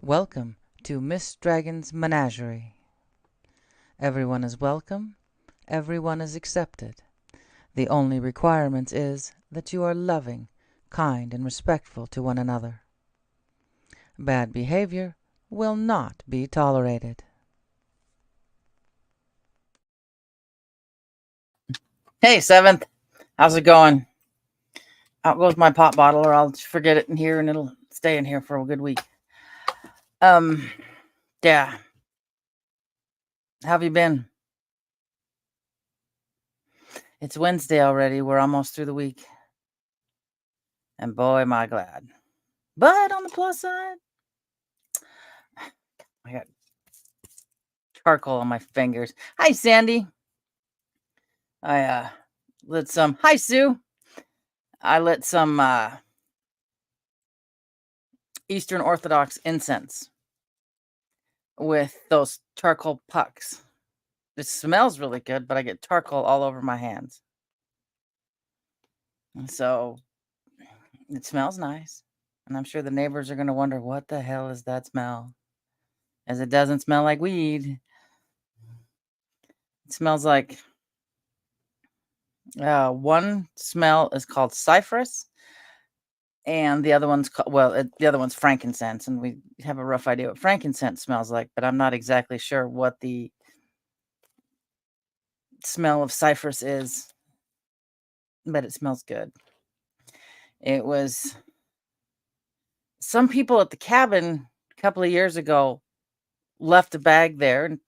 Welcome to Miss Dragon's Menagerie. Everyone is welcome, everyone is accepted. The only requirement is that you are loving, kind, and respectful to one another. Bad behavior will not be tolerated. Hey, Seventh. How's it going? Out goes my pop bottle, or I'll forget it in here and it'll stay in here for a good week. Um, yeah. How have you been? It's Wednesday already. We're almost through the week. And boy, am I glad. But on the plus side, I got charcoal on my fingers. Hi, Sandy. I lit some. Hi, Sue. I lit some Eastern Orthodox incense with those charcoal pucks. It smells really good, but I get charcoal all over my hands. And so it smells nice. And I'm sure the neighbors are going to wonder, what the hell is that smell? As it doesn't smell like weed. It smells like one smell is called cypress, and the other one's the other one's frankincense. And we have a rough idea what frankincense smells like, but I'm not exactly sure what the smell of cypress is. But it smells good. It was some people at the cabin a couple of years ago left a bag there and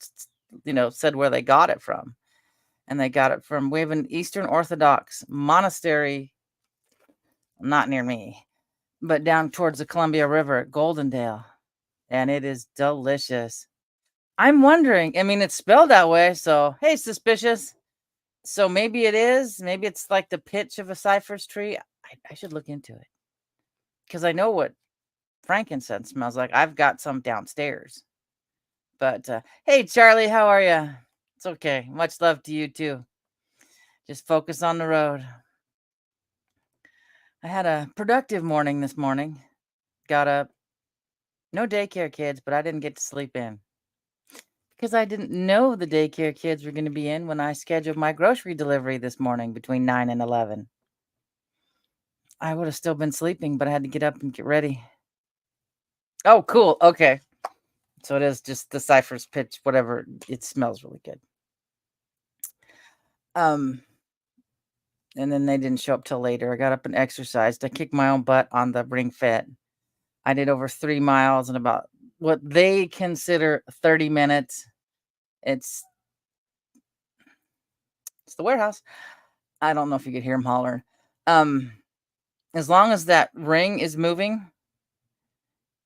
said where they got it from. And they got it from, we have an Eastern Orthodox monastery, not near me, but down towards the Columbia River at Goldendale. And it is delicious. I'm wondering, I mean, it's spelled that way. So, hey, suspicious. So maybe it is. Maybe it's like the pitch of a cypress tree. I should look into it because I know what frankincense smells like. I've got some downstairs. But hey, Charlie, how are you? It's okay. Much love to you too. Just focus on the road. I had a productive morning this morning. Got up. No daycare kids, but I didn't get to sleep in because I didn't know the daycare kids were going to be in when I scheduled my grocery delivery this morning between 9 and 11. I would have still been sleeping, but I had to get up and get ready. Oh, cool. Okay. So it is just the cypress pitch, whatever. It smells really good. And then they didn't show up till later. I got up and exercised. I kicked my own butt on the Ring Fit. I did over 3 miles in about what they consider 30 minutes. It's the warehouse. I don't know if you could hear him hollering. As long as that ring is moving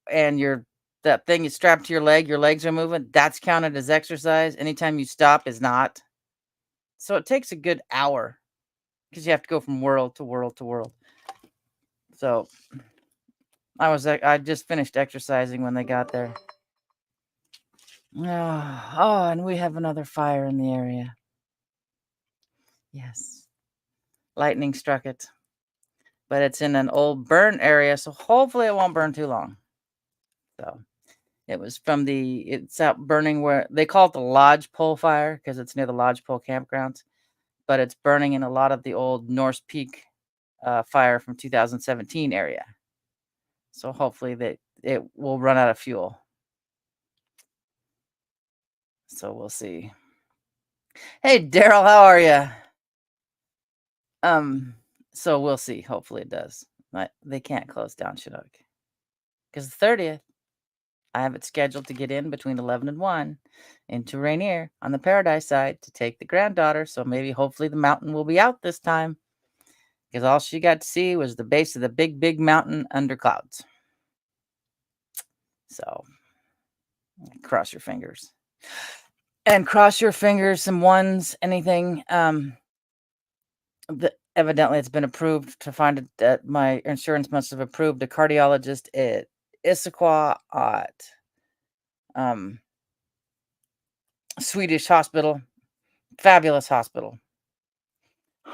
and that thing is strapped to your legs are moving, that's counted as exercise. Anytime you stop is not. So it takes a good hour because you have to go from world to world to world. So I just finished exercising when they got there. Oh, and we have another fire in the area. Yes. Lightning struck it. But it's in an old burn area, so hopefully it won't burn too long. So it was it's out burning where they call it the Lodgepole fire because it's near the Lodgepole campgrounds. But it's burning in a lot of the old Norse Peak fire from 2017 area. So hopefully it will run out of fuel. So we'll see. Hey, Daryl, how are you? So we'll see. Hopefully it does. They can't close down Chinook because the 30th, I have it scheduled to get in between 11 and 1 into Rainier on the Paradise side to take the granddaughter. So maybe, hopefully, the mountain will be out this time because all she got to see was the base of the big, big mountain under clouds. So cross your fingers. And cross your fingers, some ones, anything. Evidently, it's been approved to find it that my insurance must have approved a cardiologist at Issaquah at Swedish hospital. Fabulous hospital.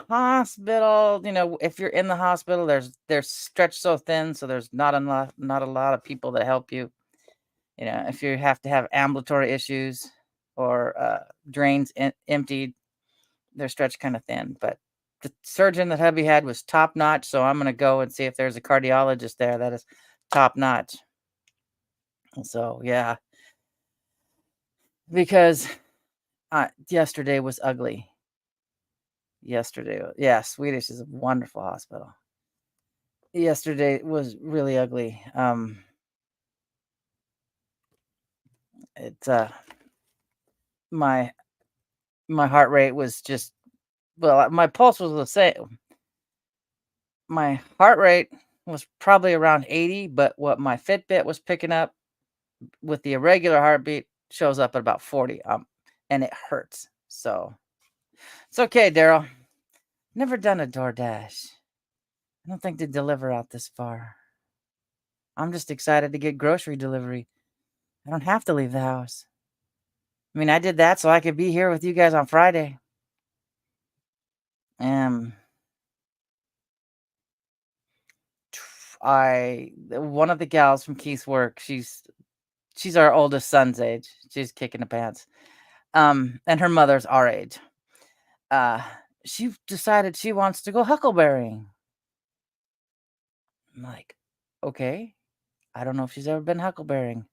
If you're in the hospital, they're stretched so thin, so there's not a lot of people that help you. If you have to have ambulatory issues or drains emptied, they're stretched kind of thin. But the surgeon that hubby had was top notch, so I'm gonna go and see if there's a cardiologist there that is top notch. So yeah, because yesterday was ugly. Yesterday, yeah, Swedish is a wonderful hospital. Yesterday was really ugly. It my my heart rate was just, well, my pulse was the same. My heart rate was probably around 80, but what my Fitbit was picking up with the irregular heartbeat shows up at about 40. And it hurts. So it's okay, Daryl. Never done a DoorDash. I don't think they deliver out this far. I'm just excited to get grocery delivery. I don't have to leave the house. I mean, I did that so I could be here with you guys on Friday. One of the gals from Keith's work, she's our oldest son's age. She's kicking the pants. And her mother's our age. She decided she wants to go huckleberrying. I'm like, okay. I don't know if she's ever been huckleberrying.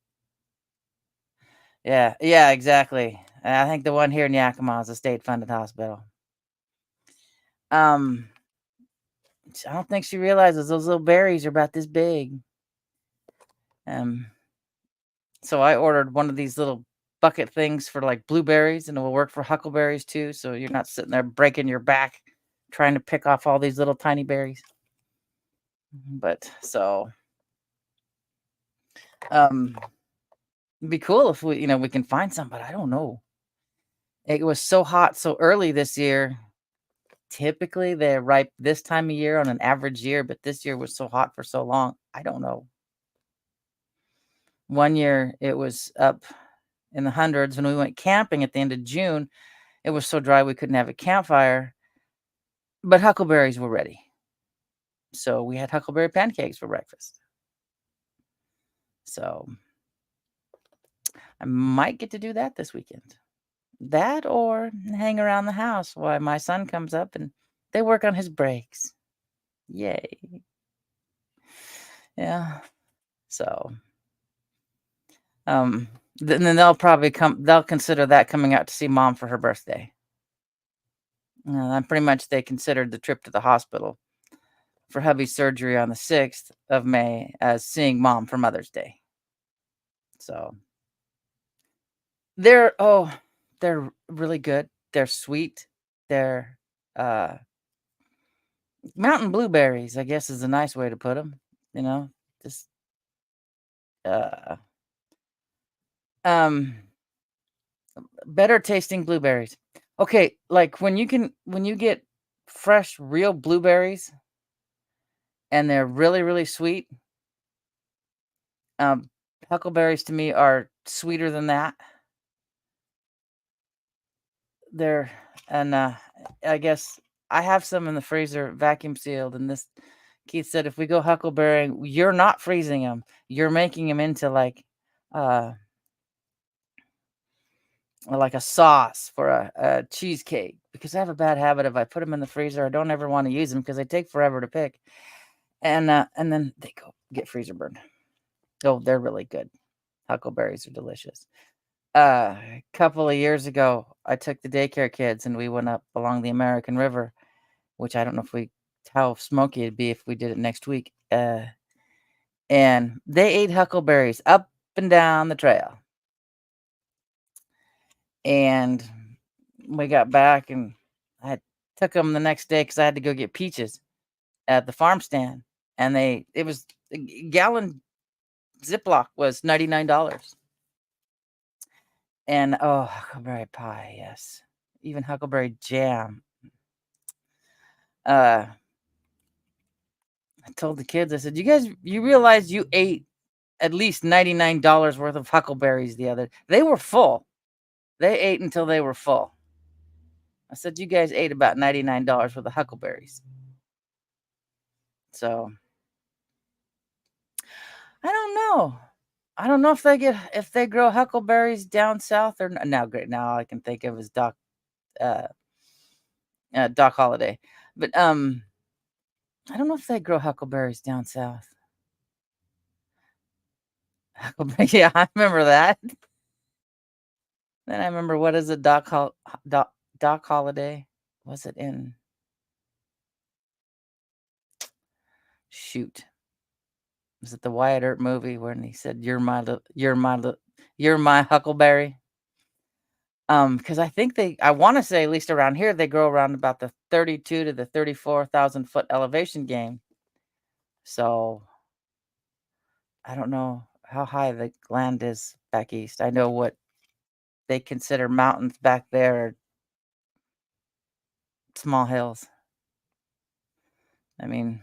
Yeah, exactly. I think the one here in Yakima is a state-funded hospital. I don't think she realizes those little berries are about this big. So I ordered one of these little bucket things for like blueberries, and it will work for huckleberries too. So you're not sitting there breaking your back trying to pick off all these little tiny berries. But so, it'd be cool if we can find some, but I don't know. It was so hot so early this year. Typically, they're ripe this time of year on an average year, but this year was so hot for so long. I don't know. One year it was up in the hundreds when we went camping at the end of June. It was so dry we couldn't have a campfire, but huckleberries were ready. So we had huckleberry pancakes for breakfast. So I might get to do that this weekend. That or hang around the house while my son comes up and they work on his brakes. Yay. Yeah. So, then they'll consider that coming out to see mom for her birthday. And pretty much they considered the trip to the hospital for hubby's surgery on the 6th of May as seeing mom for Mother's Day. So they're really good. They're sweet. They're mountain blueberries, I guess is a nice way to put them. Just uh, better tasting blueberries. Okay, like when you get fresh, real blueberries and they're really, really sweet. Huckleberries to me are sweeter than that. They're and I guess I have some in the freezer, vacuum sealed, and this Keith said if we go huckleberrying, you're not freezing them. You're making them into like a sauce for a cheesecake, because I have a bad habit of I put them in the freezer. I don't ever want to use them because they take forever to pick, and then they go get freezer burned. Oh, they're really good. Huckleberries are delicious. A couple of years ago, I took the daycare kids and we went up along the American River, which I don't know how smoky it'd be if we did it next week. And they ate huckleberries up and down the trail. And we got back and I took them the next day because I had to go get peaches at the farm stand. And it was a gallon Ziploc was $99. And huckleberry pie, yes. Even huckleberry jam. I told the kids, I said, you realize you ate at least $99 worth of huckleberries they were full. They ate until they were full. I said, you guys ate about $99 worth of huckleberries. So, I don't know. I don't know if they grow huckleberries down south or now. Great, now all I can think of is uh, Doc Holiday, but I don't know if they grow huckleberries down south. Huckleberry, yeah, I remember that. Then I remember what is it, Doc Holiday? Was it in shoot? Was it the Wyatt Earp movie when he said, you're my huckleberry?" Because I think I want to say at least around here they grow around about the 32 to the 34,000 foot elevation game. So I don't know how high the land is back east. I know what they consider mountains back there are small hills. I mean,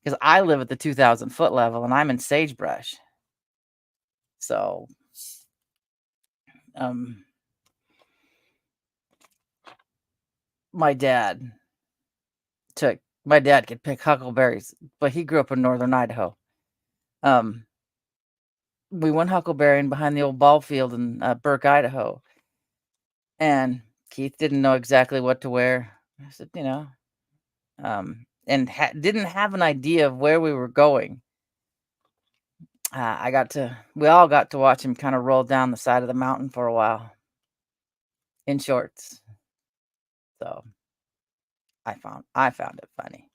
because I live at the 2,000 foot level and I'm in sagebrush. So, um, my dad my dad could pick huckleberries, but he grew up in northern Idaho. Um, we went huckleberrying behind the old ball field in Burke, Idaho, and Keith didn't know exactly what to wear. I said, and didn't have an idea of where we were going. We all got to watch him kind of roll down the side of the mountain for a while in shorts. So I found it funny.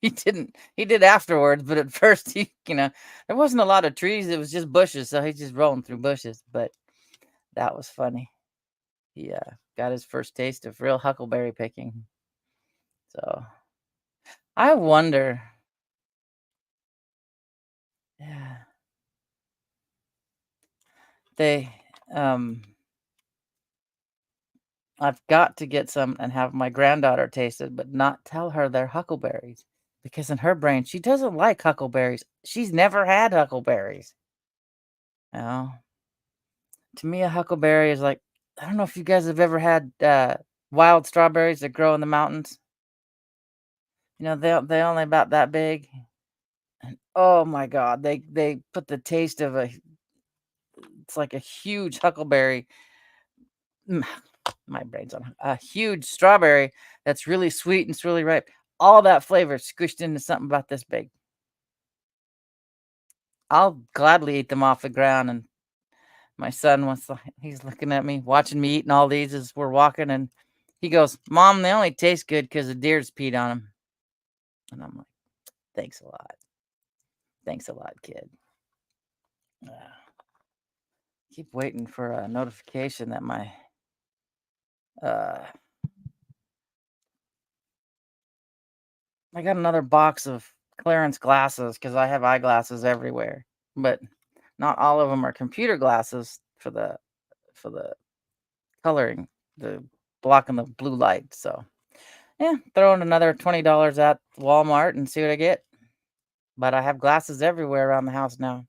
He did afterwards, but at first there wasn't a lot of trees. It was just bushes. So he's just rolling through bushes, but that was funny. He got his first taste of real huckleberry picking. So I wonder. Yeah. They I've got to get some and have my granddaughter taste it, but not tell her they're huckleberries because in her brain she doesn't like huckleberries. She's never had huckleberries. You know, to me a huckleberry is like, I don't know if you guys have ever had wild strawberries that grow in the mountains. They only about that big. And oh my god, they put the taste of it's like a huge huckleberry. Mm, my brain's on a huge strawberry that's really sweet and it's really ripe. All that flavor squished into something about this big. I'll gladly eat them off the ground. And my son he's looking at me, watching me eating all these as we're walking, and he goes, "Mom, they only taste good because the deer's peed on them." And I'm like, "Thanks a lot, kid." Uh, keep waiting for a notification that my uh, I got another box of clearance glasses because I have eyeglasses everywhere, but not all of them are computer glasses for the coloring, the blocking the blue light. So yeah, throwing another $20 at Walmart and see what I get. But I have glasses everywhere around the house now.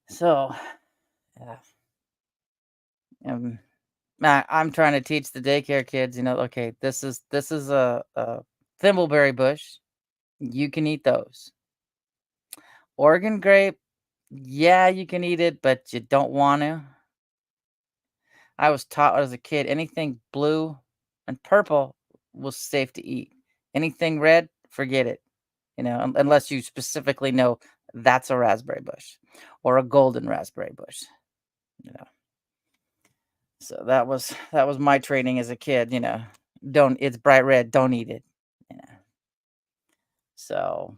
So yeah, um, I'm trying to teach the daycare kids. Okay, this is a thimbleberry bush. You can eat those. Oregon grape, yeah, you can eat it, but you don't want to. I was taught as a kid anything blue and purple was safe to eat. Anything red, forget it. Unless you specifically know that's a raspberry bush or a golden raspberry bush. You know. So that was my training as a kid. Don't it's bright red, don't eat it. You know. So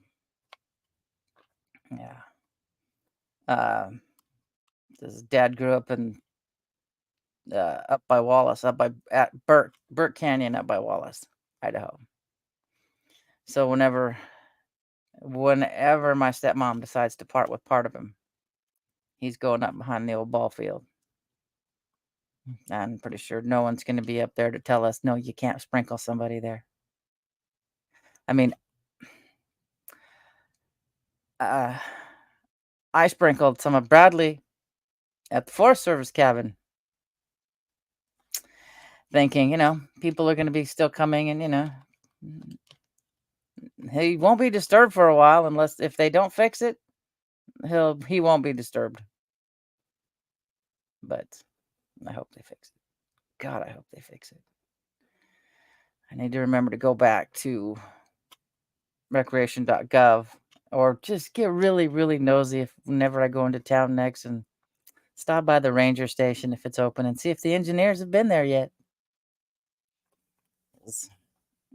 yeah. Um, his dad grew up up by Wallace, up by at Burke Canyon, up by Wallace, Idaho. So whenever my stepmom decides to part with part of him, he's going up behind the old ball field. I'm pretty sure no one's going to be up there to tell us, no, you can't sprinkle somebody there. I mean, uh, I sprinkled some of Bradley at the Forest Service cabin, thinking, people are going to be still coming, and he won't be disturbed for a while unless if they don't fix it. He won't be disturbed. But I hope they fix it. God, I hope they fix it. I need to remember to go back to recreation.gov or just get really, really nosy if whenever I go into town next and stop by the ranger station if it's open and see if the engineers have been there yet.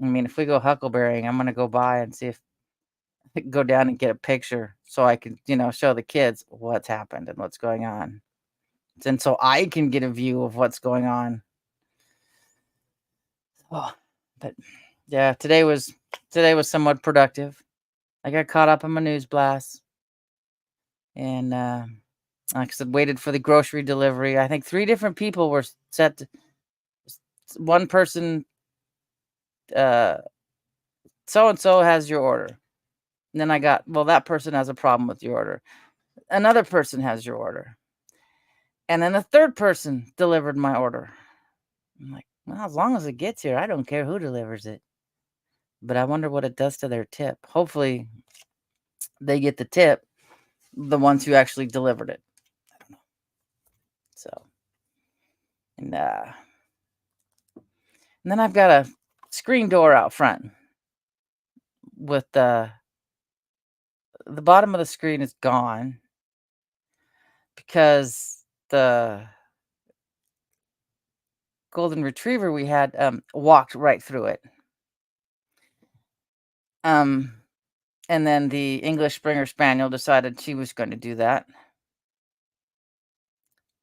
I mean, if we go huckleberrying, I'm gonna go by and see if go down and get a picture so I can, show the kids what's happened and what's going on. And so I can get a view of what's going on. Oh, but yeah, today was somewhat productive. I got caught up on my news blast and like I said, waited for the grocery delivery. I think 3 different people were set to, one person so and so has your order. And then I got, well, that person has a problem with your order. Another person has your order. And then a third person delivered my order. I'm like, well, as long as it gets here, I don't care who delivers it. But I wonder what it does to their tip. Hopefully they get the tip, the ones who actually delivered it. I don't know. So, and then I've got a screen door out front with the bottom of the screen is gone because the golden retriever we had walked right through it. And then the English Springer Spaniel decided she was going to do that.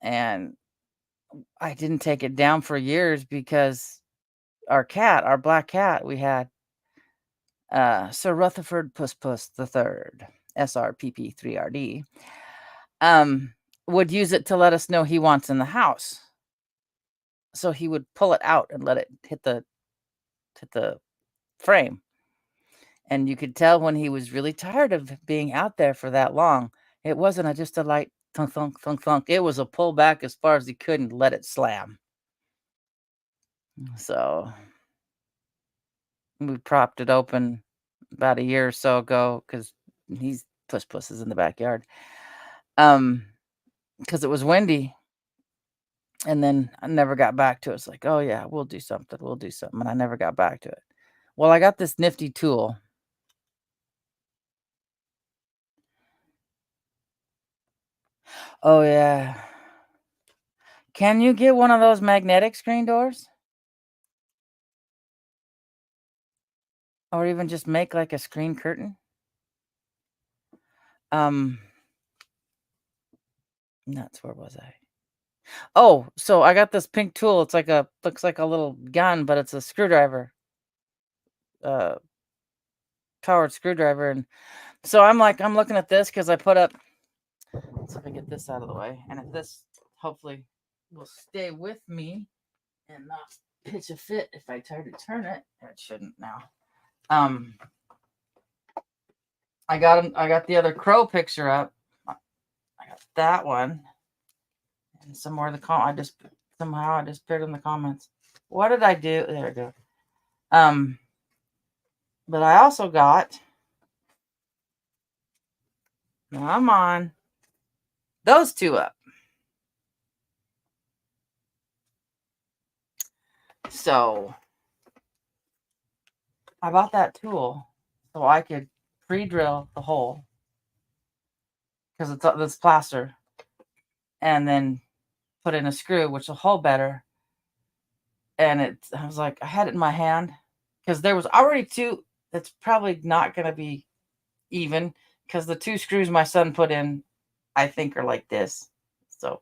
And I didn't take it down for years because our black cat, we had Sir Rutherford Puss Puss the Third, SRPP3RD, would use it to let us know he wants in the house. So he would pull it out and let it hit the frame. And you could tell when he was really tired of being out there for that long. It wasn't just a light thunk, thunk, thunk, thunk. It was a pull back as far as he could and let it slam. So we propped it open about a year or so ago because Puss is in the backyard. Because it was windy. And then I never got back to it. It's like, oh yeah, we'll do something. And I never got back to it. Well, I got this nifty tool. Oh yeah. Can you get one of those magnetic screen doors? Or even just make like a screen curtain? Nuts, where was I? Oh, so I got this pink tool. It's looks like a little gun, but it's a screwdriver. Powered screwdriver. And so I'm looking at this because I put up, let's see if I get this out of the way. And if this hopefully will stay with me and not pitch a fit if I try to turn it. It shouldn't now. I got the other crow picture up. I got that one. And some more of the I just put in the comments. What did I do? There we go. But I also got, come on, those two up. So I bought that tool so I could pre-drill the hole because it's plaster, and then put in a screw, which will hold better. And I was like, I had it in my hand because there was already two. That's probably not going to be even because the 2 screws my son put in, I think, are like this. So,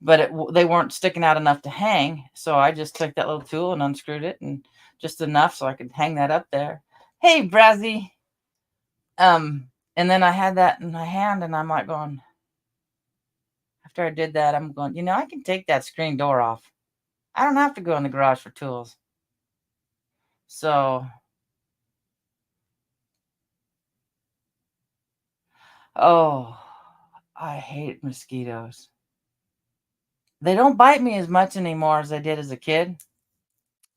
but they weren't sticking out enough to hang. So I just took that little tool and unscrewed it, and just enough so I could hang that up there. Hey, Brazzy. And then I had that in my hand, and I'm like going, after I did that, I'm going, I can take that screen door off. I don't have to go in the garage for tools. So, oh, I hate mosquitoes. They don't bite me as much anymore as they did as a kid.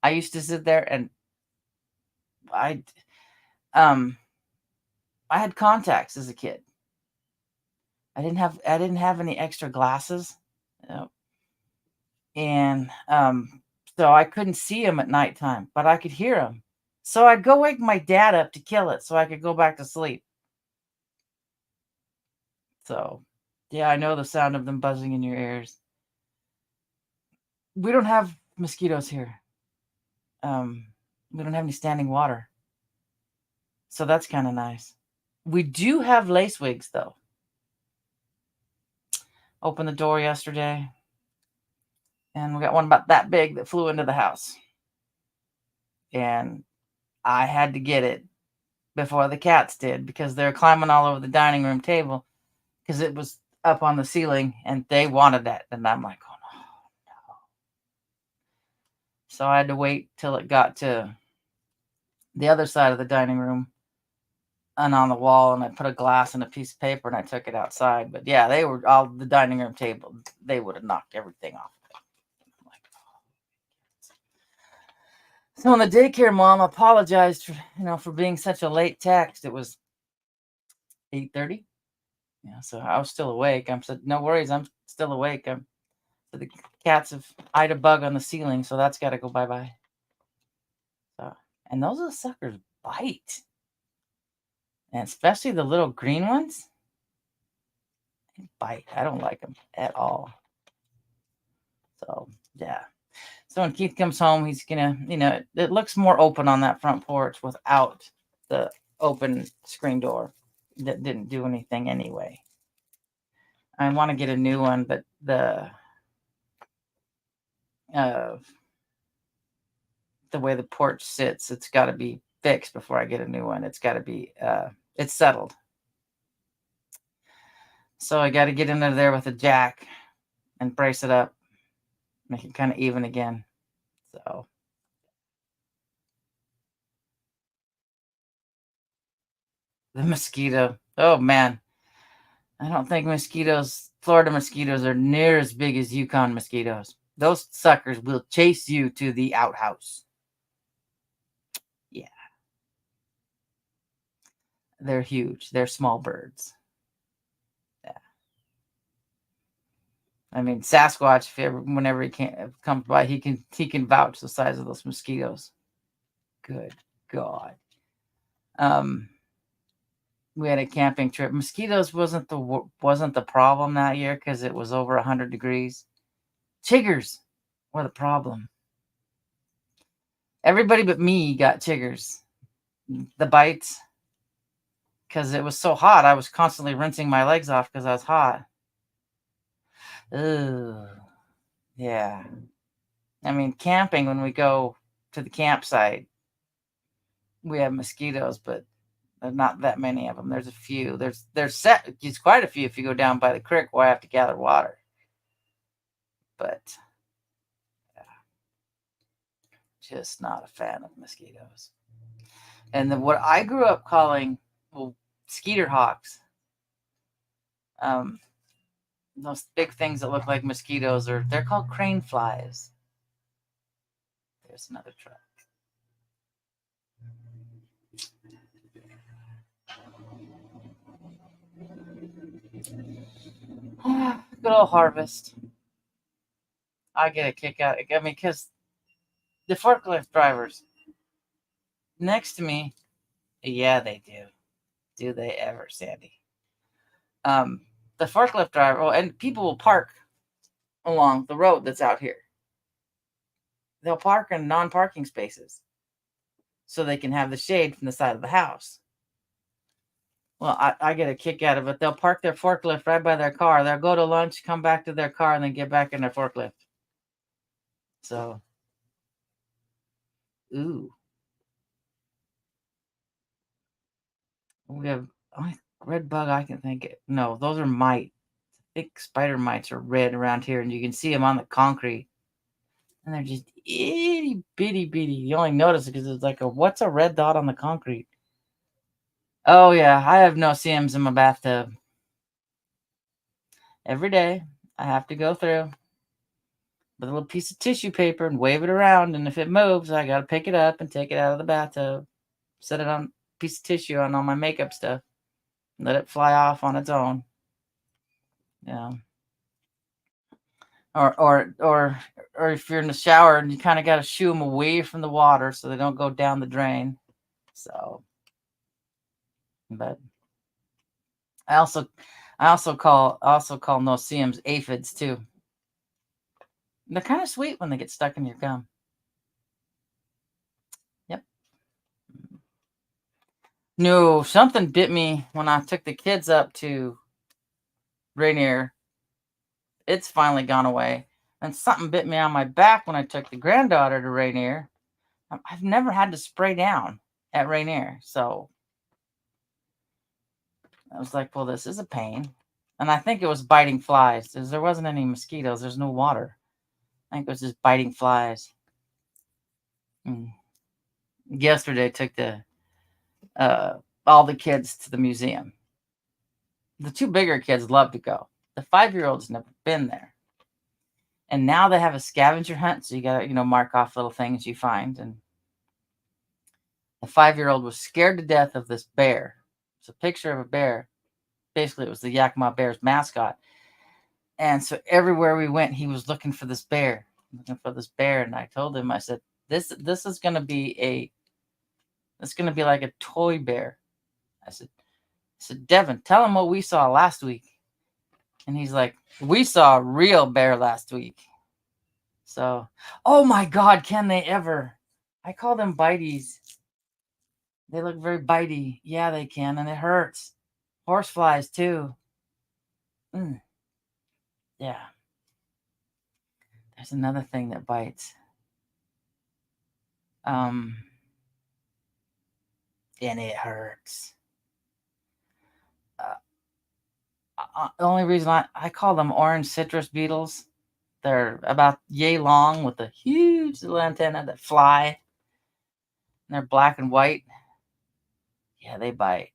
I used to sit there and I had contacts as a kid. I didn't have any extra glasses, and so I couldn't see him at nighttime, but I could hear him. So I'd go wake my dad up to kill it, so I could go back to sleep. So, yeah, I know the sound of them buzzing in your ears. We don't have mosquitoes here. We don't have any standing water, so that's kind of nice. We do have lace wigs, though. Opened the door yesterday, and we got one about that big that flew into the house. And I had to get it before the cats did because they're climbing all over the dining room table because it was up on the ceiling and they wanted that. And I'm like, oh no, no. So I had to wait till it got to the other side of the dining room and on the wall, and I put a glass and a piece of paper and I took it outside. But yeah, they were all the dining room table. They would have knocked everything off. Like, so when the daycare mom apologized for being such a late text, it was 8:30. Yeah, so I was still awake. I said, no worries, I'm still awake. So the cats have eyed a bug on the ceiling, so that's got to go bye-bye. So, and those little suckers bite. And especially the little green ones. They bite. I don't like them at all. So, yeah. So when Keith comes home, he's going to, it looks more open on that front porch without the open screen door that didn't do anything anyway. I want to get a new one, but the way the porch sits, it's got to be fixed before I get a new one. It's got to be, it's settled. So I got to get into there with a jack and brace it up, make it kind of even again. So the mosquito, oh man, I don't think Florida mosquitoes are near as big as Yukon mosquitoes. Those suckers will chase you to the outhouse. Yeah. They're huge. They're small birds. Yeah. I mean, Sasquatch, whenever he comes by, he can vouch the size of those mosquitoes. Good God. We had a camping trip. Mosquitoes wasn't the problem that year because it was over 100 degrees. Chiggers were the problem. Everybody but me got chiggers. The bites, because it was so hot. I was constantly rinsing my legs off because I was hot. Ugh. Yeah. I mean, camping, when we go to the campsite, we have mosquitoes, but not that many of them. There's a few. There's quite a few if you go down by the creek where I have to gather water. But yeah, just not a fan of mosquitoes. And then what I grew up calling, well, skeeter hawks. Those big things that look like mosquitoes they're called crane flies. There's another truck. Good old harvest. I get a kick out. I mean, because the forklift drivers next to me, yeah, they do. Do they ever, Sandy? The forklift driver, and people will park along the road that's out here. They'll park in non-parking spaces so they can have the shade from the side of the house. Well, I get a kick out of it. They'll park their forklift right by their car. They'll go to lunch, come back to their car, and then get back in their forklift. So, ooh. We have red bug I can think it. No, those are mite. I think spider mites are red around here, and you can see them on the concrete. And they're just itty bitty bitty. You only notice it because it's like what's a red dot on the concrete? Oh yeah, I have no-see-ums in my bathtub. Every day I have to go through with a little piece of tissue paper and wave it around, and if it moves, I gotta pick it up and take it out of the bathtub, set it on a piece of tissue on all my makeup stuff, and let it fly off on its own. Yeah. Or if you're in the shower and you kind of got to shoo them away from the water so they don't go down the drain. So, but I also call no-see-ums aphids too. They're kind of sweet when they get stuck in your gum. Yep. No, something bit me when I took the kids up to Rainier. It's finally gone away. And something bit me on my back when I took the granddaughter to Rainier. I've never had to spray down at Rainier, so I was like, well, this is a pain. And I think it was biting flies. There wasn't any mosquitoes. There's no water. I think it was just biting flies. Yesterday, I took all the kids to the museum. The two bigger kids love to go. The 5-year-old's never been there. And now they have a scavenger hunt, so you got to, mark off little things you find. And the 5-year-old was scared to death of this bear. It's a picture of a bear. Basically, it was the Yakima Bears mascot. And so everywhere we went, he was looking for this bear, And I told him, I said, this is going to be like a toy bear. I said, Devin, tell him what we saw last week. And he's like, we saw a real bear last week. So, oh my God, can they ever? I call them bites. They look very bitey. Yeah, they can, and it hurts. Horseflies too. Yeah. There's another thing that bites. And it hurts. The only reason I call them orange citrus beetles. They're about yay long with a huge little antenna that fly. And they're black and white. Yeah, they bite.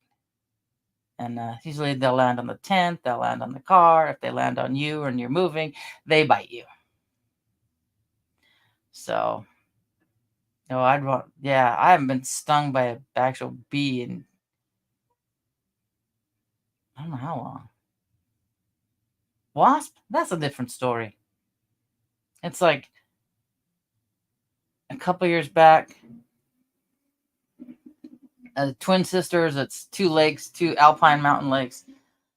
And usually they'll land on the tent, they'll land on the car. If they land on you and you're moving, they bite you. So, I haven't been stung by an actual bee in I don't know how long. Wasp? That's a different story. It's like a couple years back, twin sisters. It's two alpine mountain lakes.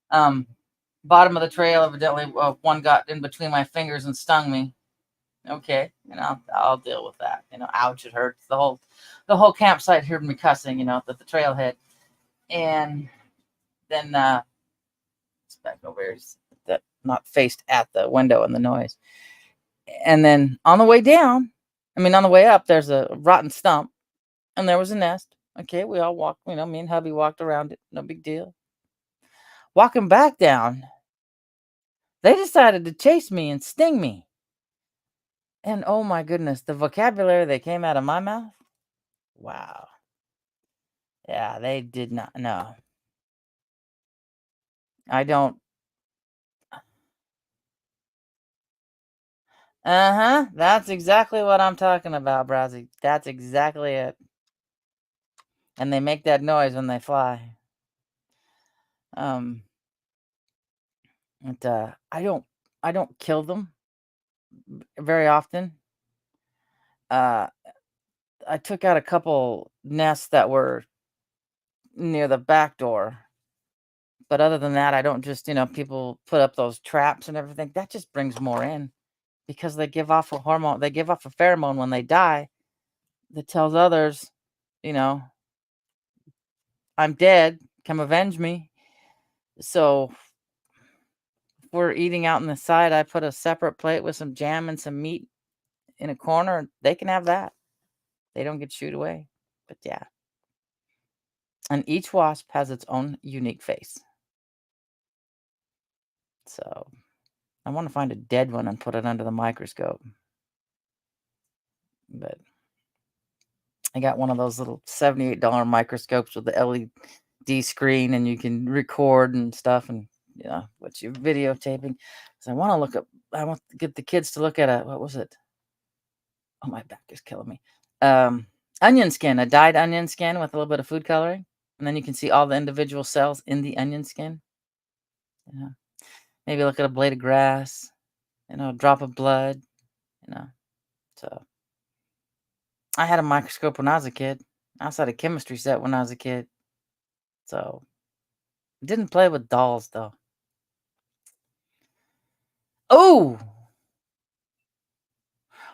Bottom of the trail, evidently, one got in between my fingers and stung me. Okay, I'll deal with that. Ouch, it hurts. The whole campsite heard me cussing. At the trailhead, and then it's back over here, that not faced at the window and the noise. And then on the way up, there's a rotten stump, and there was a nest. Okay, we all walked. Me and hubby walked around it. No big deal. Walking back down, they decided to chase me and sting me. And oh my goodness, the vocabulary that came out of my mouth. Wow. Yeah, they did not know. I don't. That's exactly what I'm talking about, Browsy. That's exactly it. And they make that noise when they fly. I don't kill them very often. I took out a couple nests that were near the back door. But other than that, I don't just, people put up those traps and everything. That just brings more in because they give off a hormone. They give off a pheromone when they die that tells others, I'm dead. Come avenge me. So if we're eating out on the side, I put a separate plate with some jam and some meat in a corner. They can have that. They don't get shooed away. But yeah. And each wasp has its own unique face. So I want to find a dead one and put it under the microscope. But I got one of those little $78 microscopes with the LED screen, and you can record and stuff, and what you're videotaping. So I want to get the kids to look at what was it? Oh, my back is killing me. Onion skin, a dyed onion skin with a little bit of food coloring, and then you can see all the individual cells in the onion skin. Yeah. maybe look at a blade of grass, a drop of blood, you know. So I had a microscope when I was a kid. I also had a chemistry set when I was a kid. So didn't play with dolls though. Oh,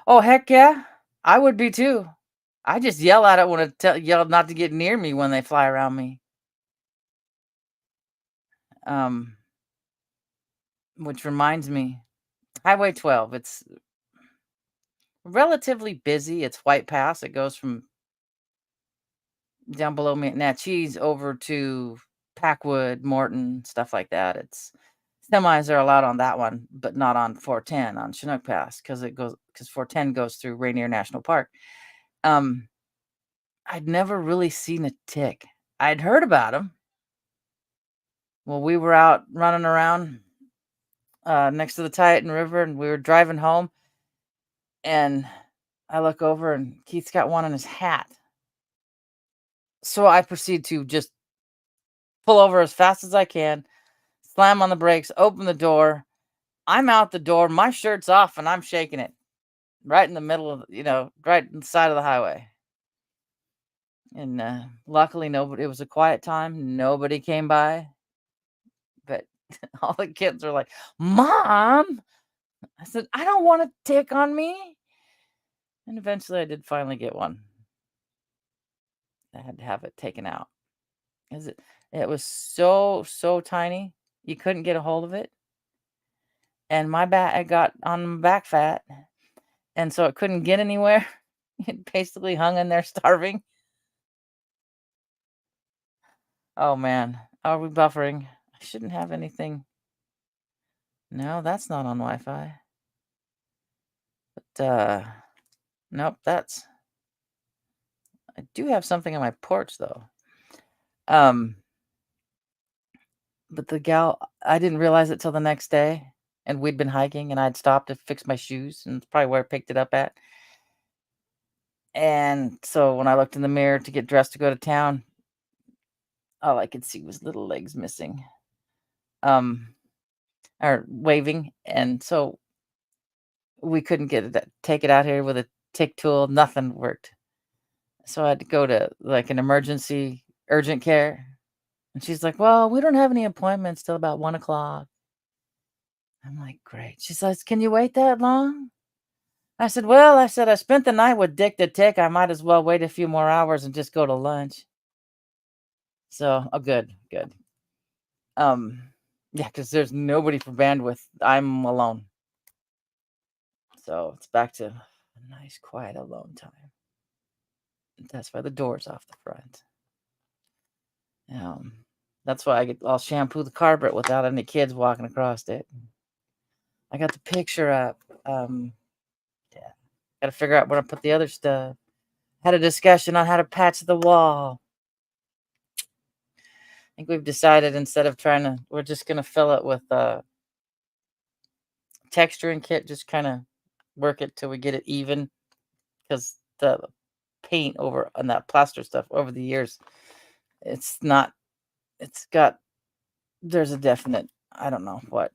oh heck yeah, I would be too. I just yell at it when yell not to get near me when they fly around me. Um, which reminds me, Highway 12. It's relatively busy. It's White Pass. It goes from down below me Natchez over to Packwood, Morton, stuff like that. It's semis are allowed on that one, but not on 410 on Chinook Pass because 410 goes through Rainier National Park. Um, I'd never really seen a tick. I'd heard about them. Well, we were out running around next to the Titan River, and we were driving home, and I look over, and Keith's got one in his hat. So I proceed to just pull over as fast as I can, slam on the brakes, open the door. I'm out the door, my shirt's off, and I'm shaking it right in the middle of, right in the side of the highway. And luckily, nobody, it was a quiet time. Nobody came by, but all the kids are like, Mom. I said, I don't want a tick on me. And eventually, I did finally get one. I had to have it taken out. Is it? It was so tiny, you couldn't get a hold of it. And my back, I got on my back fat, and so it couldn't get anywhere. It basically hung in there starving. Oh man, are we buffering? I shouldn't have anything. No, that's not on Wi-Fi. But nope, that's. I do have something on my porch though. Um, but the gal, I didn't realize it till the next day, and we'd been hiking, and I'd stopped to fix my shoes, and it's probably where I picked it up at. And so when I looked in the mirror to get dressed to go to town, all I could see was little legs missing. Um, or waving, and so we couldn't take it out here with a tick tool. Nothing worked. So I had to go to like an emergency urgent care. And she's like, well, we don't have any appointments till about 1 o'clock. I'm like, great. She says, can you wait that long? I said, well, I spent the night with Dick the Tick. I might as well wait a few more hours and just go to lunch. So, oh, good, good. Yeah, because there's nobody for bandwidth. I'm alone. So it's back to a nice, quiet, alone time. That's why the door's off the front. That's why I'll shampoo the carpet without any kids walking across it. I got the picture up. Yeah, got to figure out where to put the other stuff. Had a discussion on how to patch the wall. I think we've decided instead of we're just gonna fill it with texturing kit. Just kind of work it till we get it even, because the paint over on that plaster stuff over the years, it's not. It's got. There's a definite. I don't know what.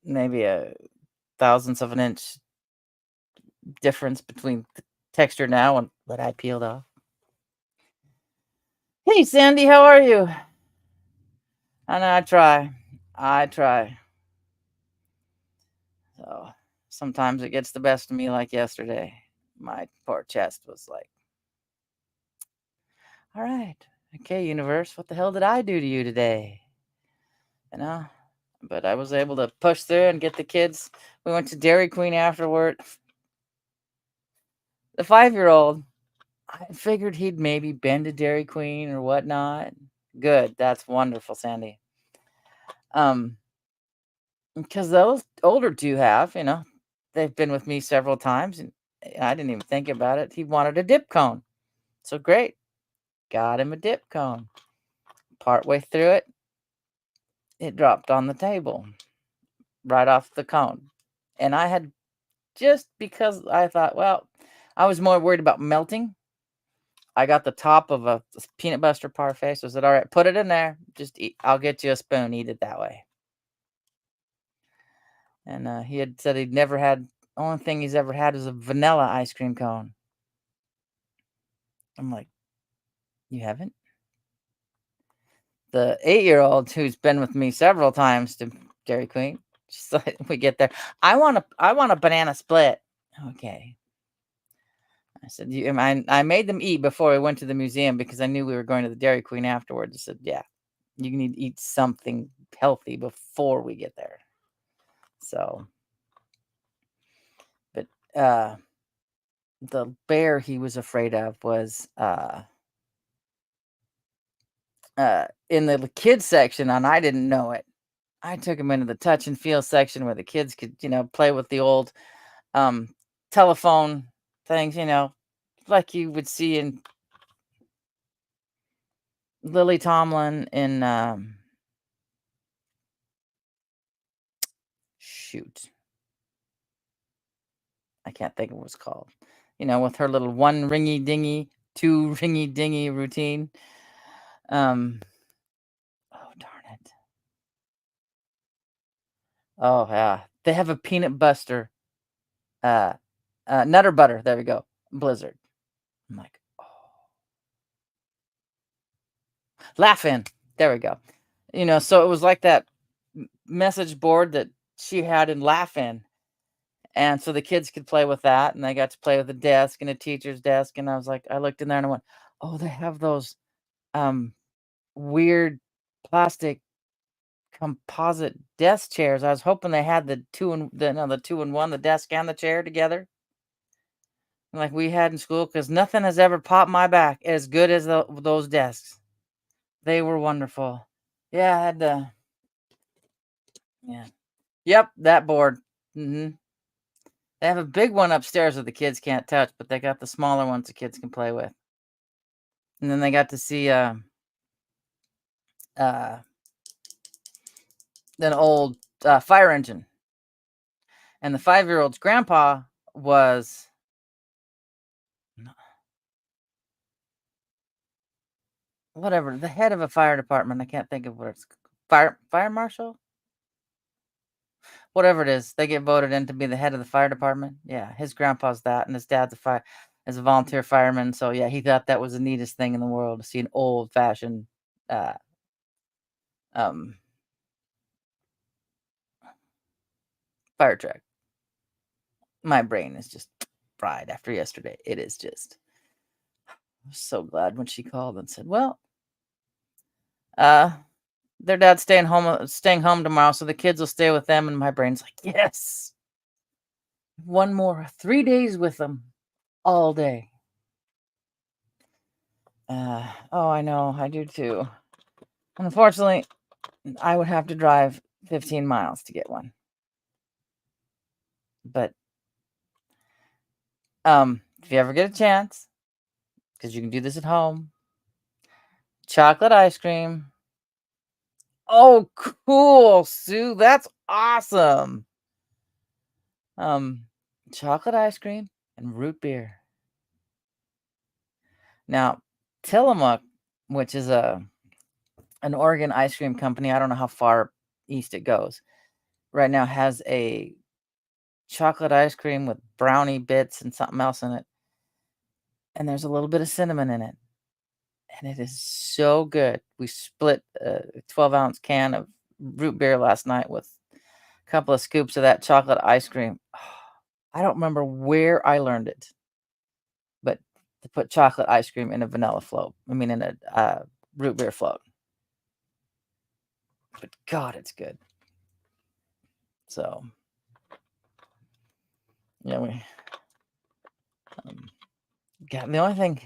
Maybe a thousandth of an inch difference between the texture now and what I peeled off. Hey, Sandy, how are you? I know, I try. I try. So sometimes it gets the best of me, like yesterday. My poor chest was like, all right, okay, universe, what the hell did I do to you today? You know? But I was able to push through and get the kids. We went to Dairy Queen afterward. The 5-year-old, I figured he'd maybe been to Dairy Queen or whatnot. Good. That's wonderful, Sandy. Because those older two have, they've been with me several times, and I didn't even think about it. He wanted a dip cone. So great. Got him a dip cone. Partway through it, it dropped on the table right off the cone. And I had, just because I thought, well, I was more worried about melting. I got the top of a peanut butter parfait. So I said, all right, put it in there. Just eat. I'll get you a spoon. Eat it that way. And he had said he'd never had. Only thing he's ever had is a vanilla ice cream cone. I'm like, you haven't? The 8-year-old who's been with me several times to Dairy Queen, she's like, we get there. I want a banana split. Okay. I said, I made them eat before we went to the museum because I knew we were going to the Dairy Queen afterwards. I said, yeah, you need to eat something healthy before we get there. So, but the bear he was afraid of was in the kids section, and I didn't know it. I took him into the touch and feel section where the kids could, play with the old telephone things, like you would see in Lily Tomlin in shoot. I can't think of what it's called. With her little one ringy dingy, two ringy dingy routine. Oh darn it. Oh yeah. They have a peanut buster. Nutter butter. There we go. Blizzard. I'm like, oh. Laughing. There we go. So it was like that message board that she had in Laughing. And so the kids could play with that, and they got to play with a desk and a teacher's desk. And I was like, I looked in there and I went, oh, they have those weird plastic composite desk chairs. I was hoping they had the two and the 2-in-1, the desk and the chair together, like we had in school. Because nothing has ever popped my back as good as those desks. They were wonderful. Yeah, I had to. Yeah. Yep, that board. They have a big one upstairs that the kids can't touch, but they got the smaller ones the kids can play with. And then they got to see an old fire engine. And the 5-year-old's grandpa was whatever, the head of a fire department. I can't think of what it's fire marshal? Whatever it is, they get voted in to be the head of the fire department. Yeah, his grandpa's that, and his dad's a volunteer fireman. So yeah, he thought that was the neatest thing in the world to see an old-fashioned fire truck. My brain is just fried after yesterday. It is just. I was so glad when she called and said, "Well, their dad's staying home tomorrow, so the kids will stay with them." And my brain's like, "Yes, one more 3 days with them, all day." Oh, I know, I do too. Unfortunately, I would have to drive 15 miles to get one. But if you ever get a chance, because you can do this at home, chocolate ice cream. Oh, cool, Sue. That's awesome. Chocolate ice cream and root beer. Now, Tillamook, which is an Oregon ice cream company, I don't know how far east it goes, right now has a chocolate ice cream with brownie bits and something else in it. And there's a little bit of cinnamon in it. And it is so good. We split a 12-ounce can of root beer last night with a couple of scoops of that chocolate ice cream. I don't remember where I learned it, but to put chocolate ice cream in a vanilla float. In a root beer float. But God, it's good. So, yeah, we got the only thing.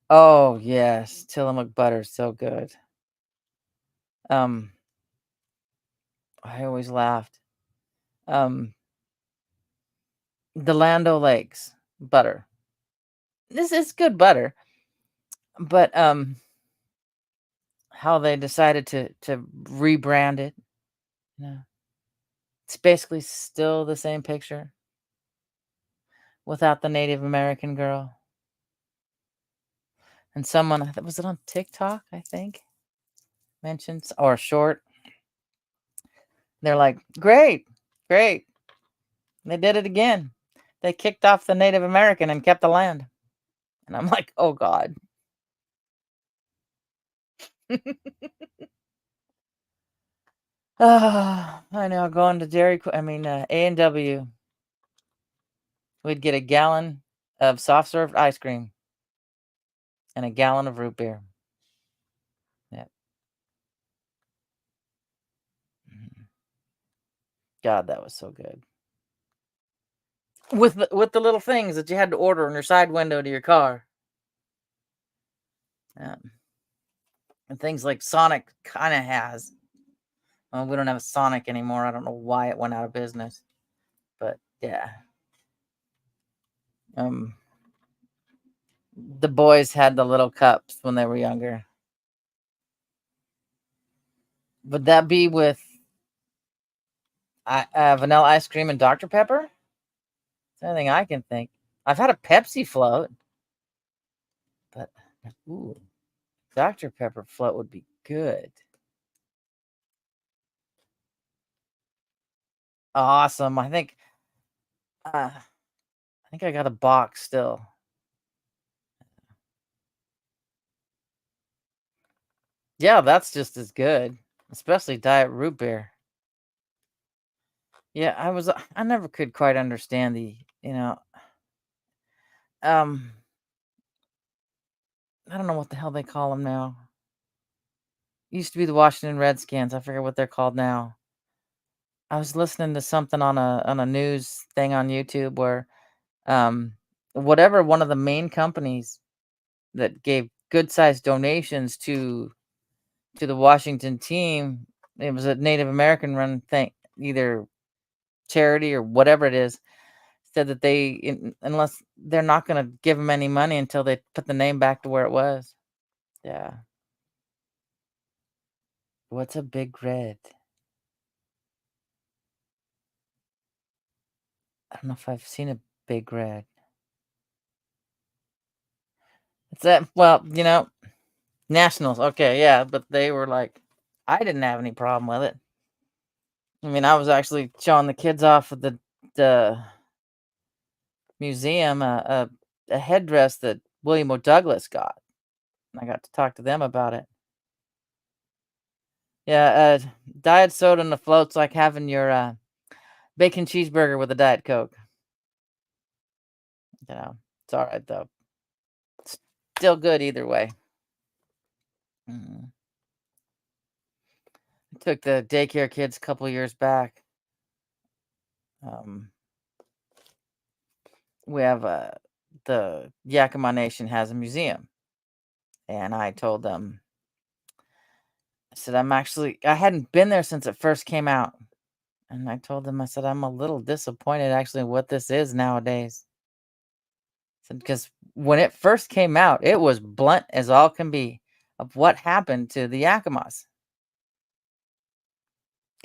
Oh yes, Tillamook butter, so good. I always laughed. The Land O'Lakes butter. This is good butter, but how they decided to rebrand it. Yeah, it's basically still the same picture without the Native American girl. And someone, was it on TikTok, I think, mentioned or short. They're like, great. Great. They did it again. They kicked off the Native American and kept the land. And I'm like, oh God. I know. Going to A&W, we'd get a gallon of soft served ice cream and a gallon of root beer. Yeah. Mhm. God, that was so good. With the little things that you had to order on your side window to your car. Yeah. And things like Sonic kind of has. Well, we don't have a Sonic anymore. I don't know why it went out of business. But yeah. Um, the boys had the little cups when they were younger. Would that be with vanilla ice cream and Dr. Pepper? It's the only thing I can think. I've had a Pepsi float, but ooh, Dr. Pepper float would be good. Awesome. I think I got a box still. Yeah, that's just as good, especially diet root beer. Yeah, I never could quite understand um, I don't know what the hell they call them now. Used to be the Washington Redskins. I forget what they're called now. I was listening to something on a news thing on YouTube where um whatever one of the main companies that gave good sized donations to the Washington team, it was a Native American run thing, either charity or whatever it is, said that unless they're not going to give them any money until they put the name back to where it was. Yeah. What's a big red? I don't know if I've seen a big red. It's that, well, Nationals. Okay, yeah, but they were like, I didn't have any problem with it. I mean, I was actually showing the kids off at the museum a headdress that William O. Douglas got. And I got to talk to them about it. Yeah, diet soda and a float's like having your bacon cheeseburger with a Diet Coke. It's all right though. It's still good either way. Mhm. I took the daycare kids a couple years back. Um, we have the Yakima Nation has a museum, and I told them, I said, I hadn't been there since it first came out, and I told them, I said, I'm a little disappointed actually what this is nowadays. Because when it first came out, it was blunt as all can be of what happened to the Yakimas.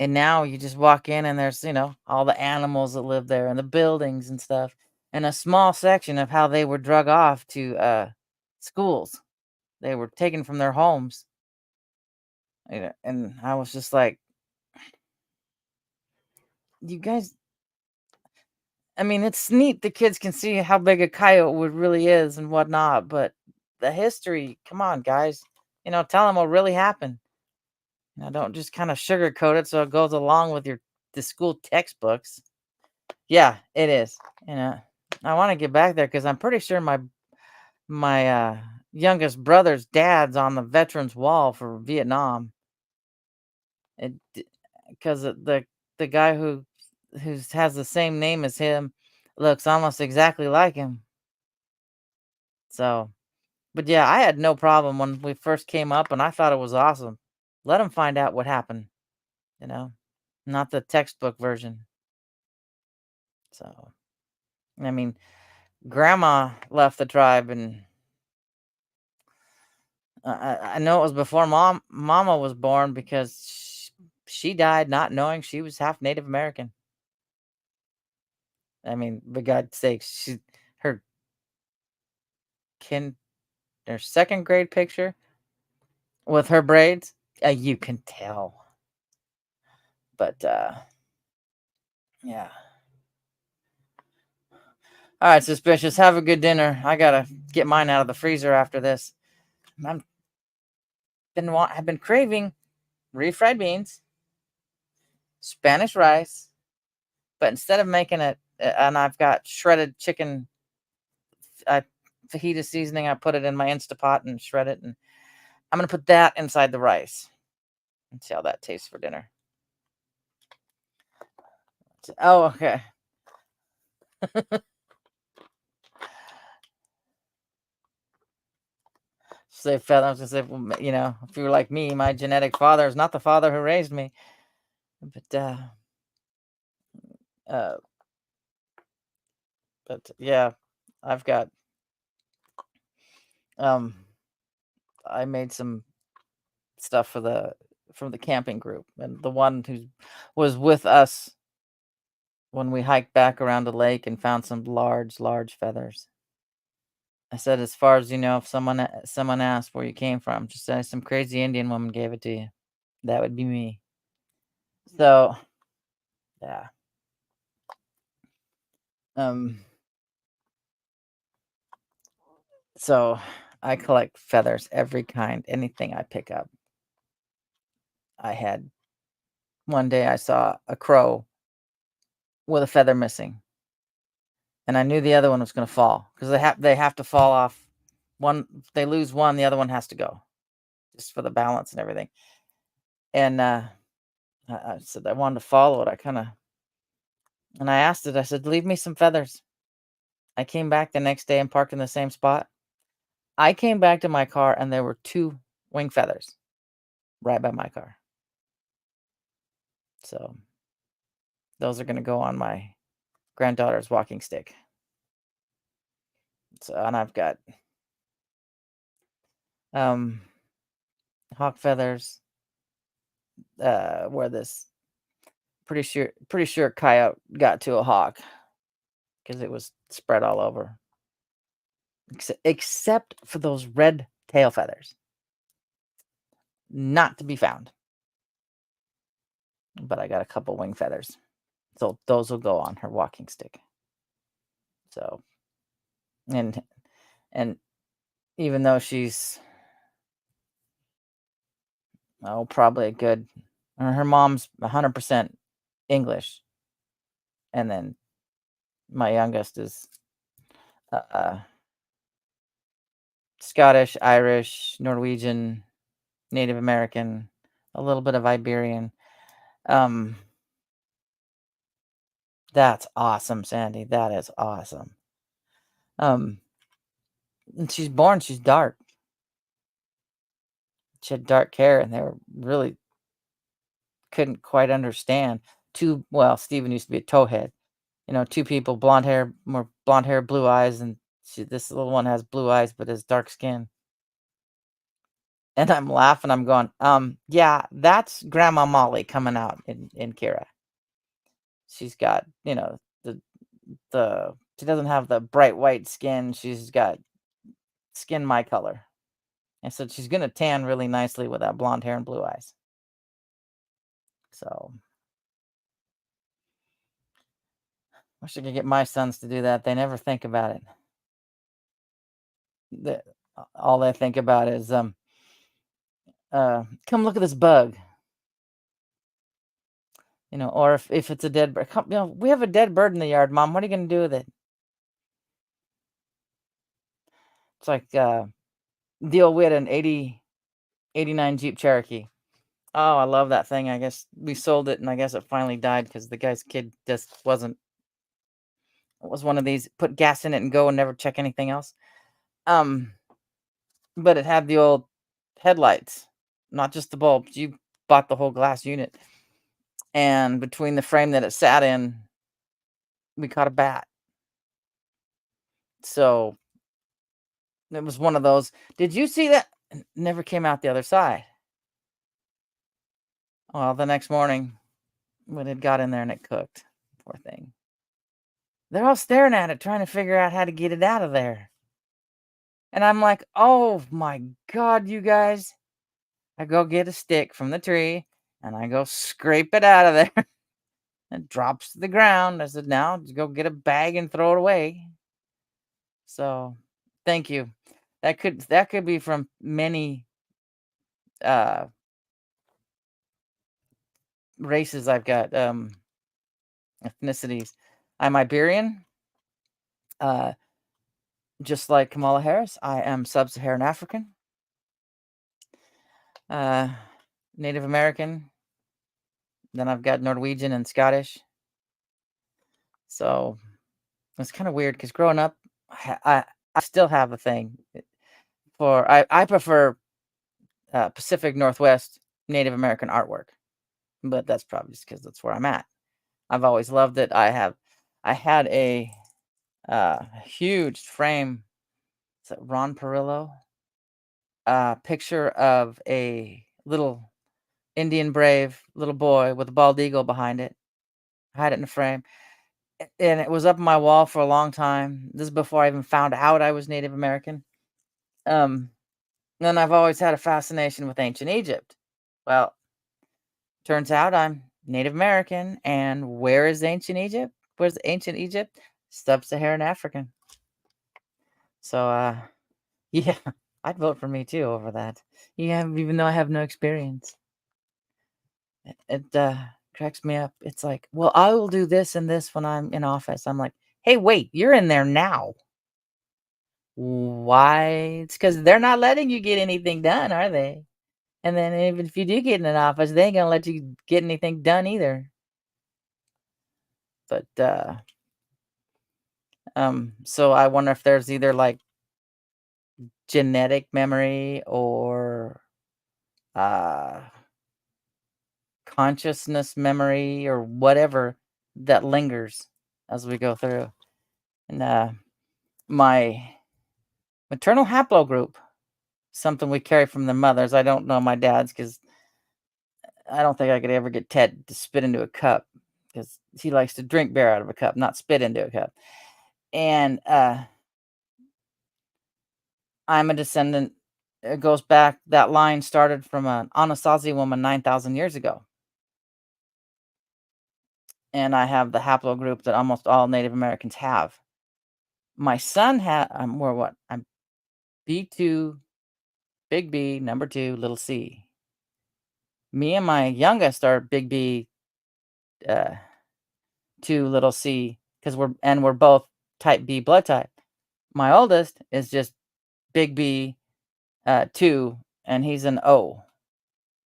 And now you just walk in and there's, all the animals that live there and the buildings and stuff, and a small section of how they were drug off to schools. They were taken from their homes. And I was just like, you guys, I mean, it's neat the kids can see how big a coyote would really is and whatnot, but the history, come on, guys. Tell them what really happened. Don't just kind of sugarcoat it so it goes along with the school textbooks. Yeah, it is. You know, I want to get back there because I'm pretty sure my youngest brother's dad's on the veterans wall for Vietnam. It because the guy who has the same name as him looks almost exactly like him. So, but yeah, I had no problem when we first came up, and I thought it was awesome. Let him find out what happened. You know, not the textbook version. So, I mean, grandma left the tribe, and I know it was before mama was born because she died not knowing she was half Native American. I mean, for God's sakes, her kin her second grade picture with her braids, you can tell. But Yeah. All right, suspicious. Have a good dinner. I gotta get mine out of the freezer after this. I've been craving refried beans, Spanish rice, but instead of making it, and I've got shredded chicken, fajita seasoning. I put it in my Instapot and shred it, and I'm gonna put that inside the rice and see how that tastes for dinner. Oh, okay. Say feather. I was gonna say, well, if you were like me, my genetic father is not the father who raised me, but uh, yeah, I've got I made some stuff from the camping group, and the one who was with us when we hiked back around the lake and found some large feathers. I said, as far as you know, if someone asked where you came from, just say some crazy Indian woman gave it to you. That would be me. So, yeah. Um. So I collect feathers, every kind, anything I pick up. I had one day I saw a crow with a feather missing, and I knew the other one was going to fall because they have to fall off. One, they lose one, the other one has to go, just for the balance and everything. And I said I wanted to follow it. And I asked it. I said, "Leave me some feathers." I came back the next day and parked in the same spot. I came back to my car and there were two wing feathers right by my car. So those are going to go on my granddaughter's walking stick. So, and I've got um hawk feathers. Where this pretty sure coyote got to a hawk because it was spread all over, except for those red tail feathers, not to be found. But I got a couple wing feathers, so those will go on her walking stick. So, and and even though she's probably a good, her mom's 100% English, and then my youngest is uh, Scottish, Irish, Norwegian, Native American, a little bit of Iberian. Um, that's awesome, Sandy. That is awesome. And she's dark. She had dark hair, and they were really couldn't quite understand. Well, Steven used to be a towhead. Two people, blonde hair, blue eyes, and this little one has blue eyes but has dark skin. And I'm laughing. I'm going, yeah, that's Grandma Molly coming out in Kira. She's got, she doesn't have the bright white skin. She's got skin my color. And so she's gonna tan really nicely with that blonde hair and blue eyes. So wish I could get my sons to do that. They never think about it. The, all they think about is come look at this bug. Or if it's a dead bird, we have a dead bird in the yard, Mom. What are you gonna do with it? It's like we had an 89 Jeep Cherokee. Oh, I love that thing. I guess we sold it, and I guess it finally died because the guy's kid just wasn't. It was one of these put gas in it and go and never check anything else. But it had the old headlights, not just the bulbs. You bought the whole glass unit, and between the frame that it sat in, we caught a bat. So it was one of those. Did you see that? Never came out the other side. Well, the next morning, when it got in there and it cooked, poor thing. They're all staring at it, trying to figure out how to get it out of there. And I'm like, oh my God, you guys. I go get a stick from the tree and I go scrape it out of there. It drops to the ground. I said, now just go get a bag and throw it away. So thank you. That could be from many uh races I've got, ethnicities. I'm Iberian, uh, just like Kamala Harris. I am sub-Saharan African, uh, Native American. Then I've got Norwegian and Scottish. So it's kind of weird because growing up, I still have a thing for I prefer Pacific Northwest Native American artwork, but that's probably just because that's where I'm at. I've always loved it. I had a huge frame. Is that Ron Perillo? Picture of a little Indian brave little boy with a bald eagle behind it. I had it in a frame, and it was up on my wall for a long time. This is before I even found out I was Native American. Um, and I've always had a fascination with ancient Egypt. Well, turns out I'm Native American, and where is ancient Egypt? Where's ancient Egypt? Sub-Saharan African. So, yeah, I'd vote for me too over that. Yeah, even though I have no experience. It cracks me up. It's like, well, I will do this and this when I'm in office. I'm like, hey, wait, you're in there now. Why? It's because they're not letting you get anything done, are they? And then even if you do get in an office, they ain't gonna let you get anything done either. But so I wonder if there's either like genetic memory or uh consciousness memory or whatever that lingers as we go through. And my maternal haplogroup, something we carry from the mothers. I don't know my dad's because I don't think I could ever get Ted to spit into a cup because he likes to drink beer out of a cup, not spit into a cup. And I'm a descendant. It goes back. That line started from an Anasazi woman 9,000 years ago, and I have the haplogroup that almost all Native Americans have. My son had. I'm more what? I'm B2, big B, number two, little C. Me and my youngest are big B, uh, two, little C, because we're both type B blood type. My oldest is just big B, two, and he's an O.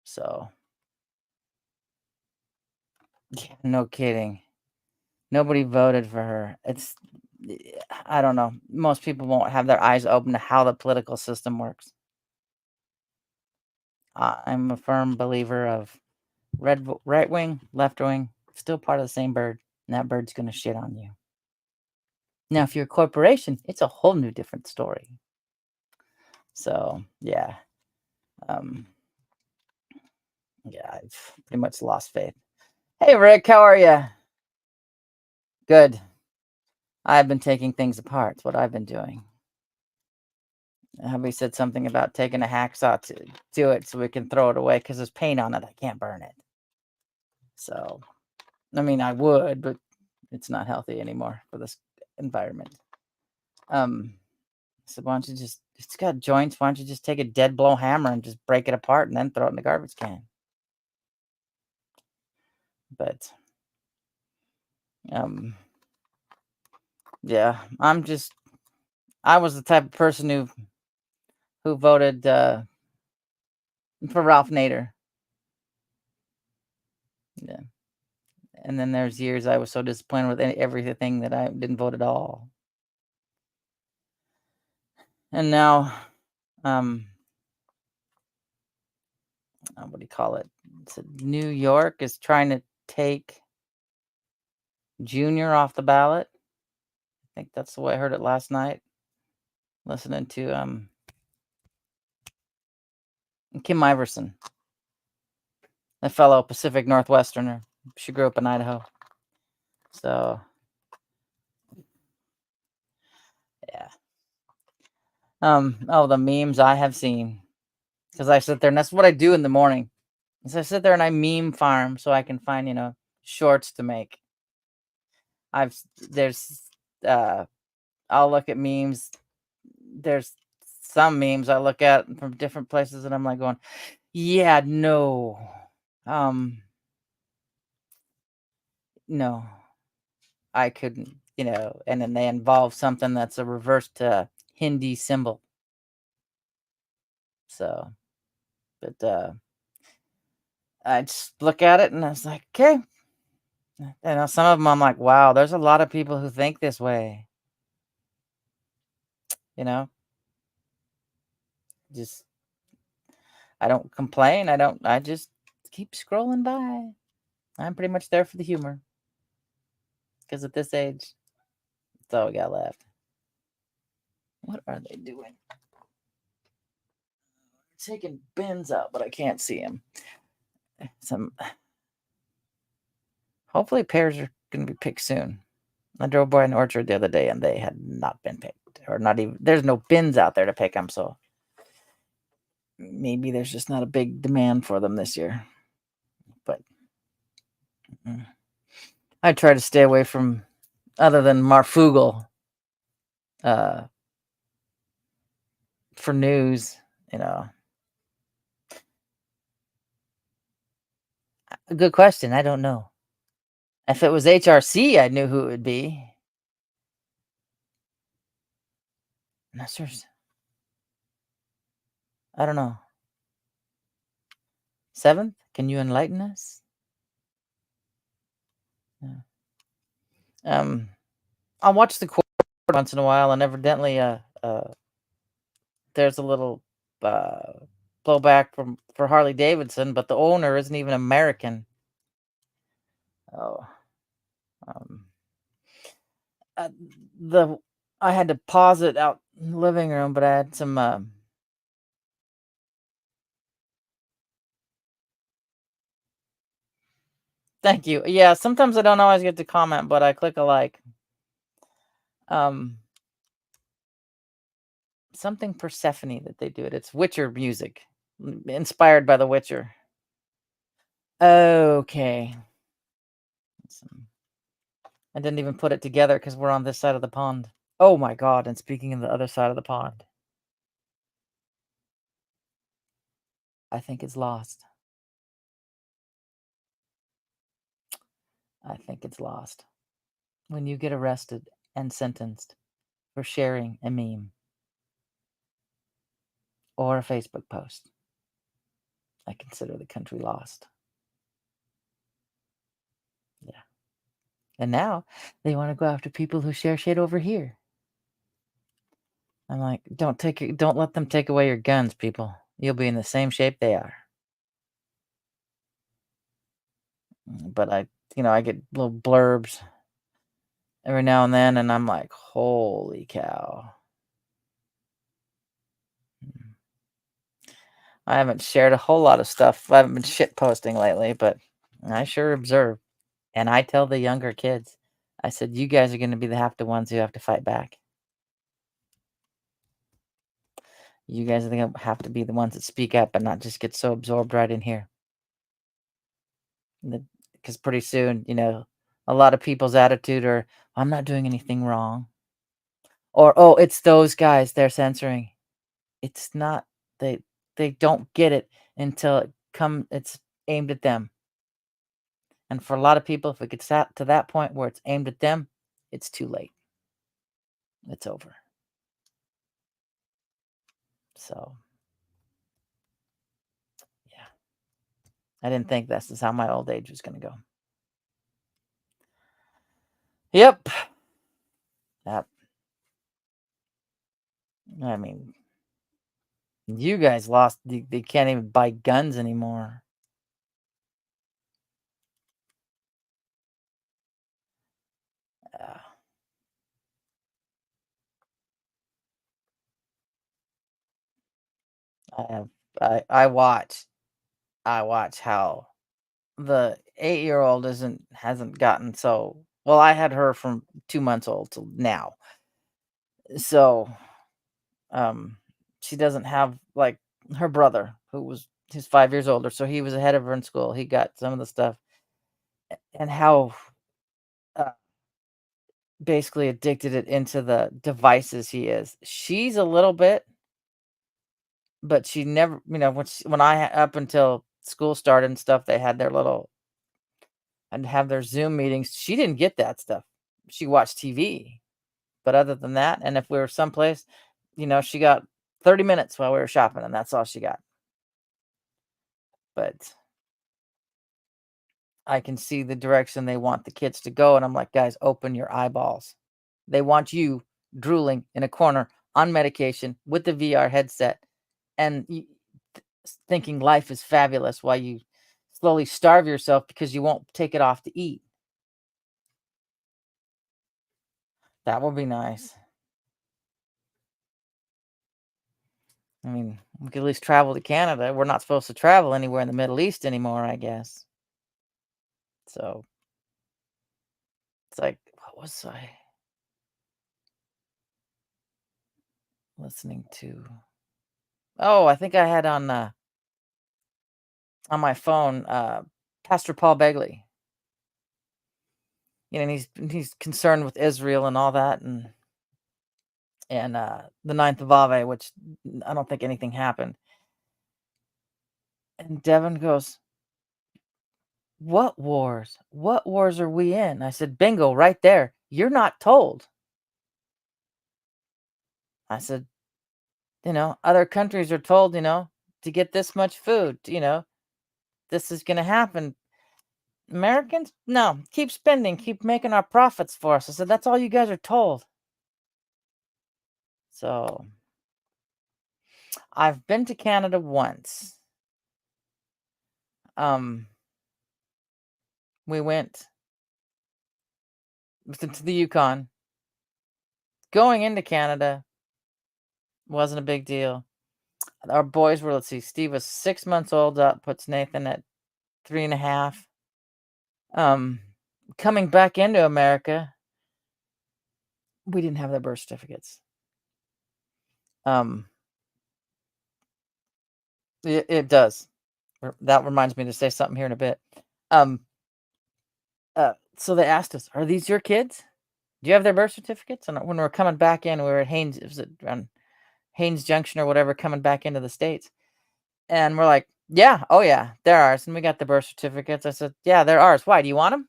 So yeah, no kidding. Nobody voted for her. I don't know. Most people won't have their eyes open to how the political system works. I'm a firm believer of right wing, left wing, still part of the same bird, and that bird's gonna shit on you. Now, if you're a corporation, it's a whole new different story. So yeah, um, yeah, I've pretty much lost faith. Hey, Rick, how are you? Good. I've been taking things apart. It's what I've been doing. We said something about taking a hacksaw to do it so we can throw it away because there's paint on it. I can't burn it. So, I mean, I would, but it's not healthy anymore for this environment. So why don't you just, it's got joints. Why don't you just take a dead blow hammer and just break it apart and then throw it in the garbage can? But, yeah, I was the type of person who voted for Ralph Nader. Yeah. And then there's years I was so disappointed with everything that I didn't vote at all. And now, what do you call it? New York is trying to take Junior off the ballot. I think that's the way I heard it last night. Listening to Kim Iverson, a fellow Pacific Northwesterner. She grew up in Idaho. So, yeah. Oh, the memes I have seen. Because I sit there, and that's what I do in the morning. Is I sit there and I meme farm so I can find, shorts to make. There's I'll look at memes. There's some memes I look at from different places and I'm like going, yeah, no. Um no. I couldn't, and then they involve something that's a reverse to Hindi symbol. So, but I just look at it and I was like, okay. Some of them I'm like, wow, there's a lot of people who think this way. You know, just I don't complain. I just keep scrolling by. I'm pretty much there for the humor because at this age, that's all we got left. What are they doing? Taking bins out, but I can't see them. Some Hopefully pears are going to be picked soon. I drove by an orchard the other day and they had not been picked, or not even. There's no bins out there to pick them, so maybe there's just not a big demand for them this year. But I try to stay away from other than Marfugal uh, for news. A good question. I don't know. If it was HRC, I knew who it would be. I'm not sure. I don't know. 7th? Can you enlighten us? Yeah. I'll watch the court once in a while, and evidently, there's a little uh, blowback for Harley Davidson, but the owner isn't even American. Oh, um, uh, the I had to pause it out in the living room, but I had some. Thank you. Yeah, sometimes I don't always get to comment, but I click a like. Um, Something Persephone that they do it. It's Witcher music, inspired by The Witcher. Okay. I didn't even put it together because we're on this side of the pond. Oh my god, and speaking of the other side of the pond, I think it's lost. I think it's lost. When you get arrested and sentenced for sharing a meme or a Facebook post, I consider the country lost. Yeah. And now they want to go after people who share shit over here. I'm like, don't let them take away your guns, people. You'll be in the same shape they are. But I get little blurbs every now and then, and I'm like, holy cow. I haven't shared a whole lot of stuff. I haven't been shit posting lately, but I sure observe. And I tell the younger kids, I said, you guys are going to be the ones who have to fight back. You guys are going to have to be the ones that speak up and not just get so absorbed right in here. Because pretty soon, a lot of people's attitude are, I'm not doing anything wrong. Or, oh, it's those guys they're censoring. It's not. They don't get it until it's aimed at them. And for a lot of people, if it gets to that point where it's aimed at them, it's too late. It's over. So, yeah. I didn't think this is how my old age was going to go. Yep. Yep. I mean, you guys lost. They can't even buy guns anymore. Uh, I have. I watch. I watch how the 8-year-old hasn't gotten so well. I had her from 2 months old till now, so she doesn't have like her brother who's 5 years older, so he was ahead of her in school. He got some of the stuff, and how uh, basically addicted it into the devices he is. She's a little bit, but she never, when up until school started and stuff, they had their little and have their Zoom meetings. She didn't get that stuff. She watched TV, but other than that, and if we were someplace, she got 30 minutes while we were shopping, and that's all she got. But I can see the direction they want the kids to go, and I'm like, guys, open your eyeballs. They want you drooling in a corner on medication with the VR headset and thinking life is fabulous while you slowly starve yourself because you won't take it off to eat. That would be nice. I mean, we could at least travel to Canada. We're not supposed to travel anywhere in the Middle East anymore, I guess. So it's like, what was I listening to? Oh, I think I had on my phone Pastor Paul Begley. And he's concerned with Israel and all that, and the ninth of Ave, which I don't think anything happened. And Devin goes, "What wars? What wars are we in?" I said, "Bingo, right there. You're not told." I said, other countries are told, to get this much food, this is going to happen. Americans, no, keep spending, keep making our profits for us. I said, that's all you guys are told. So I've been to Canada once. We went to the Yukon. Going into Canada wasn't a big deal. Our boys were, let's see, Steve was 6 months old, puts Nathan at 3.5. Coming back into America, we didn't have their birth certificates. It does. That reminds me to say something here in a bit. So they asked us, "Are these your kids? Do you have their birth certificates?" And when we were coming back in, we were at Haynes, it was on Haynes Junction or whatever, coming back into the States. And we're like, "Yeah, oh yeah, they're ours." And we got the birth certificates. I said, "Yeah, they're ours. Why? Do you want them?"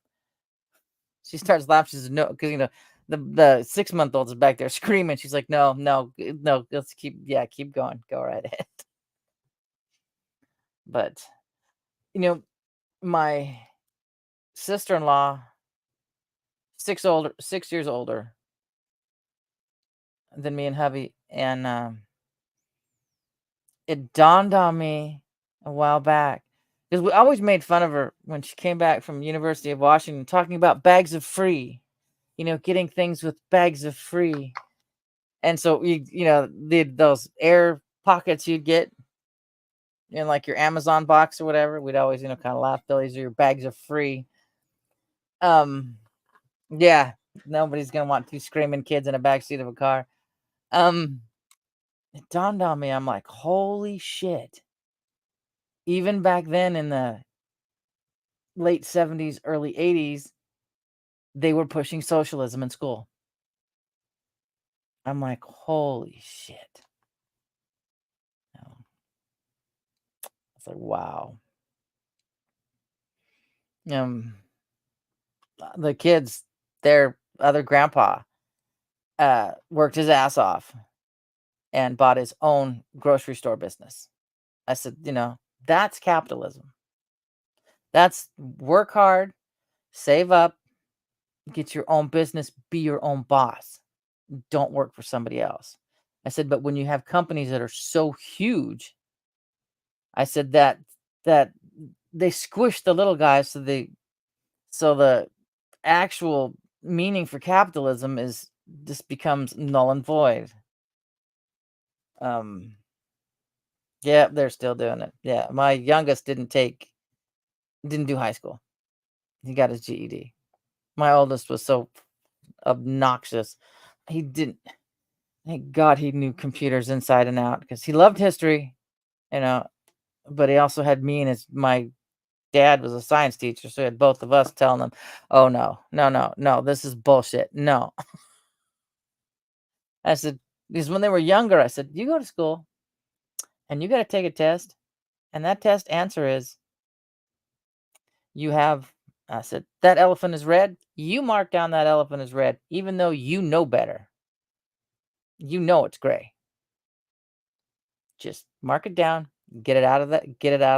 She starts laughing. She says, "No," because the 6-month-old is back there screaming. She's like, "No, no, no. Let's keep going. Go right ahead." But my sister-in-law, 6 years older than me and hubby, and it dawned on me a while back because we always made fun of her when she came back from University of Washington, talking about bags of free, getting things with bags of free. And so those air pockets you'd get in like your Amazon box or whatever, we'd always kind of laugh. These are your bags of free. Yeah, nobody's gonna want 2 screaming kids in a backseat of a car. It dawned on me, I'm like, holy shit. Even back then in the late 70s, early 80s, they were pushing socialism in school. I'm like, holy shit. It's like, wow. The kids, their other grandpa worked his ass off and bought his own grocery store business. I said, that's capitalism. That's work hard, save up, get your own business, be your own boss. Don't work for somebody else. I said, but when you have companies that are so huge, I said that they squish the little guys, so the actual meaning for capitalism just becomes null and void. Yeah, they're still doing it. Yeah, my youngest didn't do high school. He got his GED. My oldest was so obnoxious. He didn't. Thank God he knew computers inside and out because he loved history, but he also had me and my dad was a science teacher, so he had both of us telling him, "Oh, no, no, no, no, this is bullshit. No." I said, because when they were younger, I said, "You go to school and you got to take a test, and that test answer is you have," I said, "that elephant is red. You mark down that elephant is red, even though you know better. You know it's gray. Just mark it down, get it out of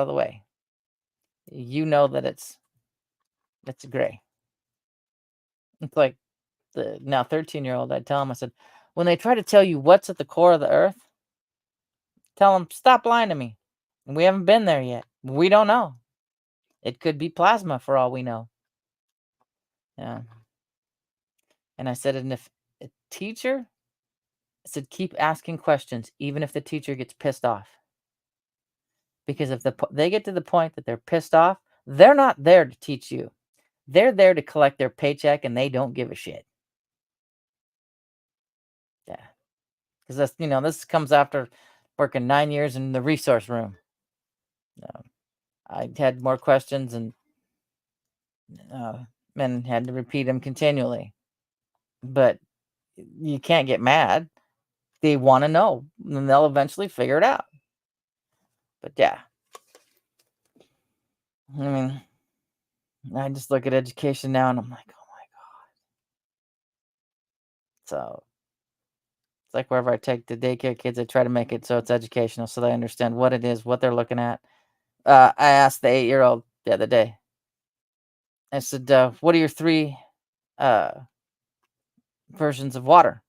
the way. You know that it's gray." It's like the now 13-year-old, I tell him, I said, "When they try to tell you what's at the core of the earth, tell them, stop lying to me. We haven't been there yet. We don't know. It could be plasma for all we know." Yeah. And I said, and if a teacher, I said, keep asking questions, even if the teacher gets pissed off. Because if they get to the point that they're pissed off, they're not there to teach you. They're there to collect their paycheck and they don't give a shit. Yeah. Because this comes after working 9 years in the resource room. I had more questions and had to repeat them continually. But you can't get mad. They want to know, and they'll eventually figure it out. But yeah, I mean, I just look at education now and I'm like, oh my God. So it's like wherever I take the daycare kids, I try to make it so it's educational so they understand what it is, what they're looking at. I asked the 8-year-old the other day, I said, what are your three uh, versions of water?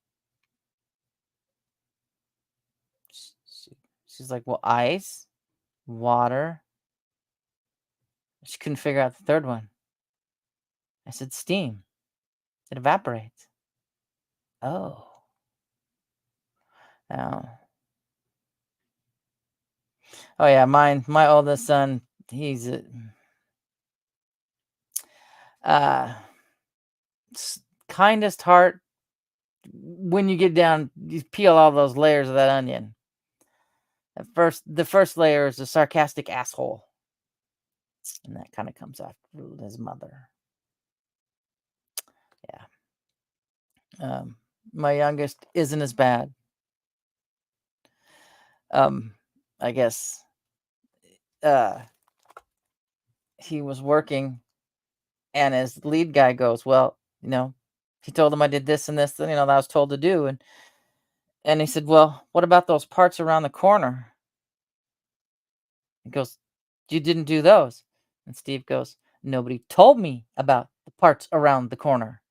She's like, well, ice, water. She couldn't figure out the third one. I said, steam. It evaporates. Oh. Oh. Oh yeah, my oldest son, he's uh kindest heart. When you get down, you peel all those layers of that onion. The first layer is a sarcastic asshole, and that kind of comes after his mother. Yeah. My youngest isn't as bad. I guess he was working, and his lead guy goes, "Well, he told him I did this and this, that I was told to do," and he said, "Well, what about those parts around the corner?" He goes, "You didn't do those." And Steve goes, "Nobody told me about the parts around the corner."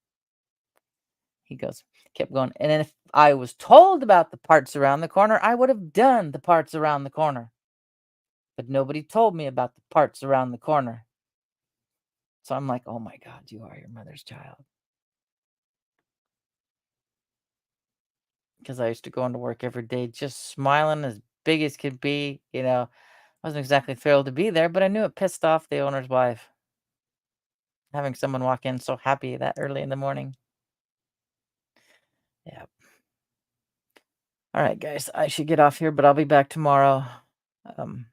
He goes, kept going, "And then if I was told about the parts around the corner, I would have done the parts around the corner. But nobody told me about the parts around the corner." So I'm like, oh my God, you are your mother's child. Because I used to go into work every day just smiling as big as could be. I wasn't exactly thrilled to be there, but I knew it pissed off the owner's wife. Having someone walk in so happy that early in the morning. Yeah. All right, guys, I should get off here, but I'll be back tomorrow. Um,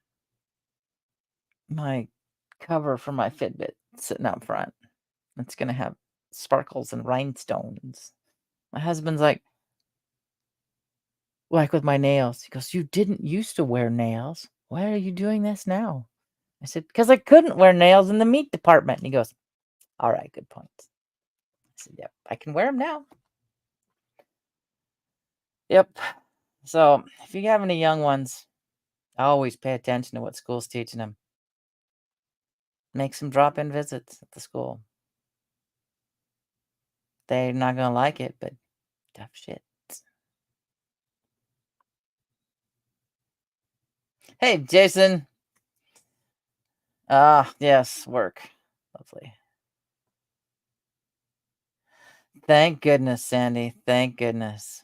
my cover for my Fitbit sitting out front. It's gonna have sparkles and rhinestones. My husband's like with my nails. He goes, "You didn't used to wear nails. Why are you doing this now?" I said, "Because I couldn't wear nails in the meat department." And he goes, "All right, good point." I said, "Yep, I can wear them now." Yep. So if you have any young ones, always pay attention to what school's teaching them. Make some drop-in visits at the school. They're not gonna like it, but tough shit. Hey, Jason. Ah, yes, work. Lovely. Thank goodness, Sandy. Thank goodness.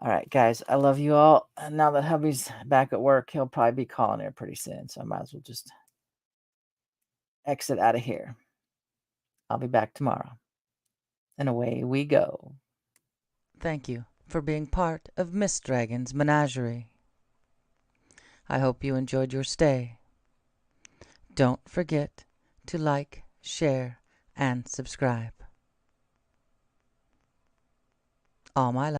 All right, guys, I love you all. And now that hubby's back at work, he'll probably be calling here pretty soon. So I might as well just exit out of here. I'll be back tomorrow. And away we go. Thank you for being part of Miss Dragon's menagerie. I hope you enjoyed your stay. Don't forget to like, share, and subscribe. All my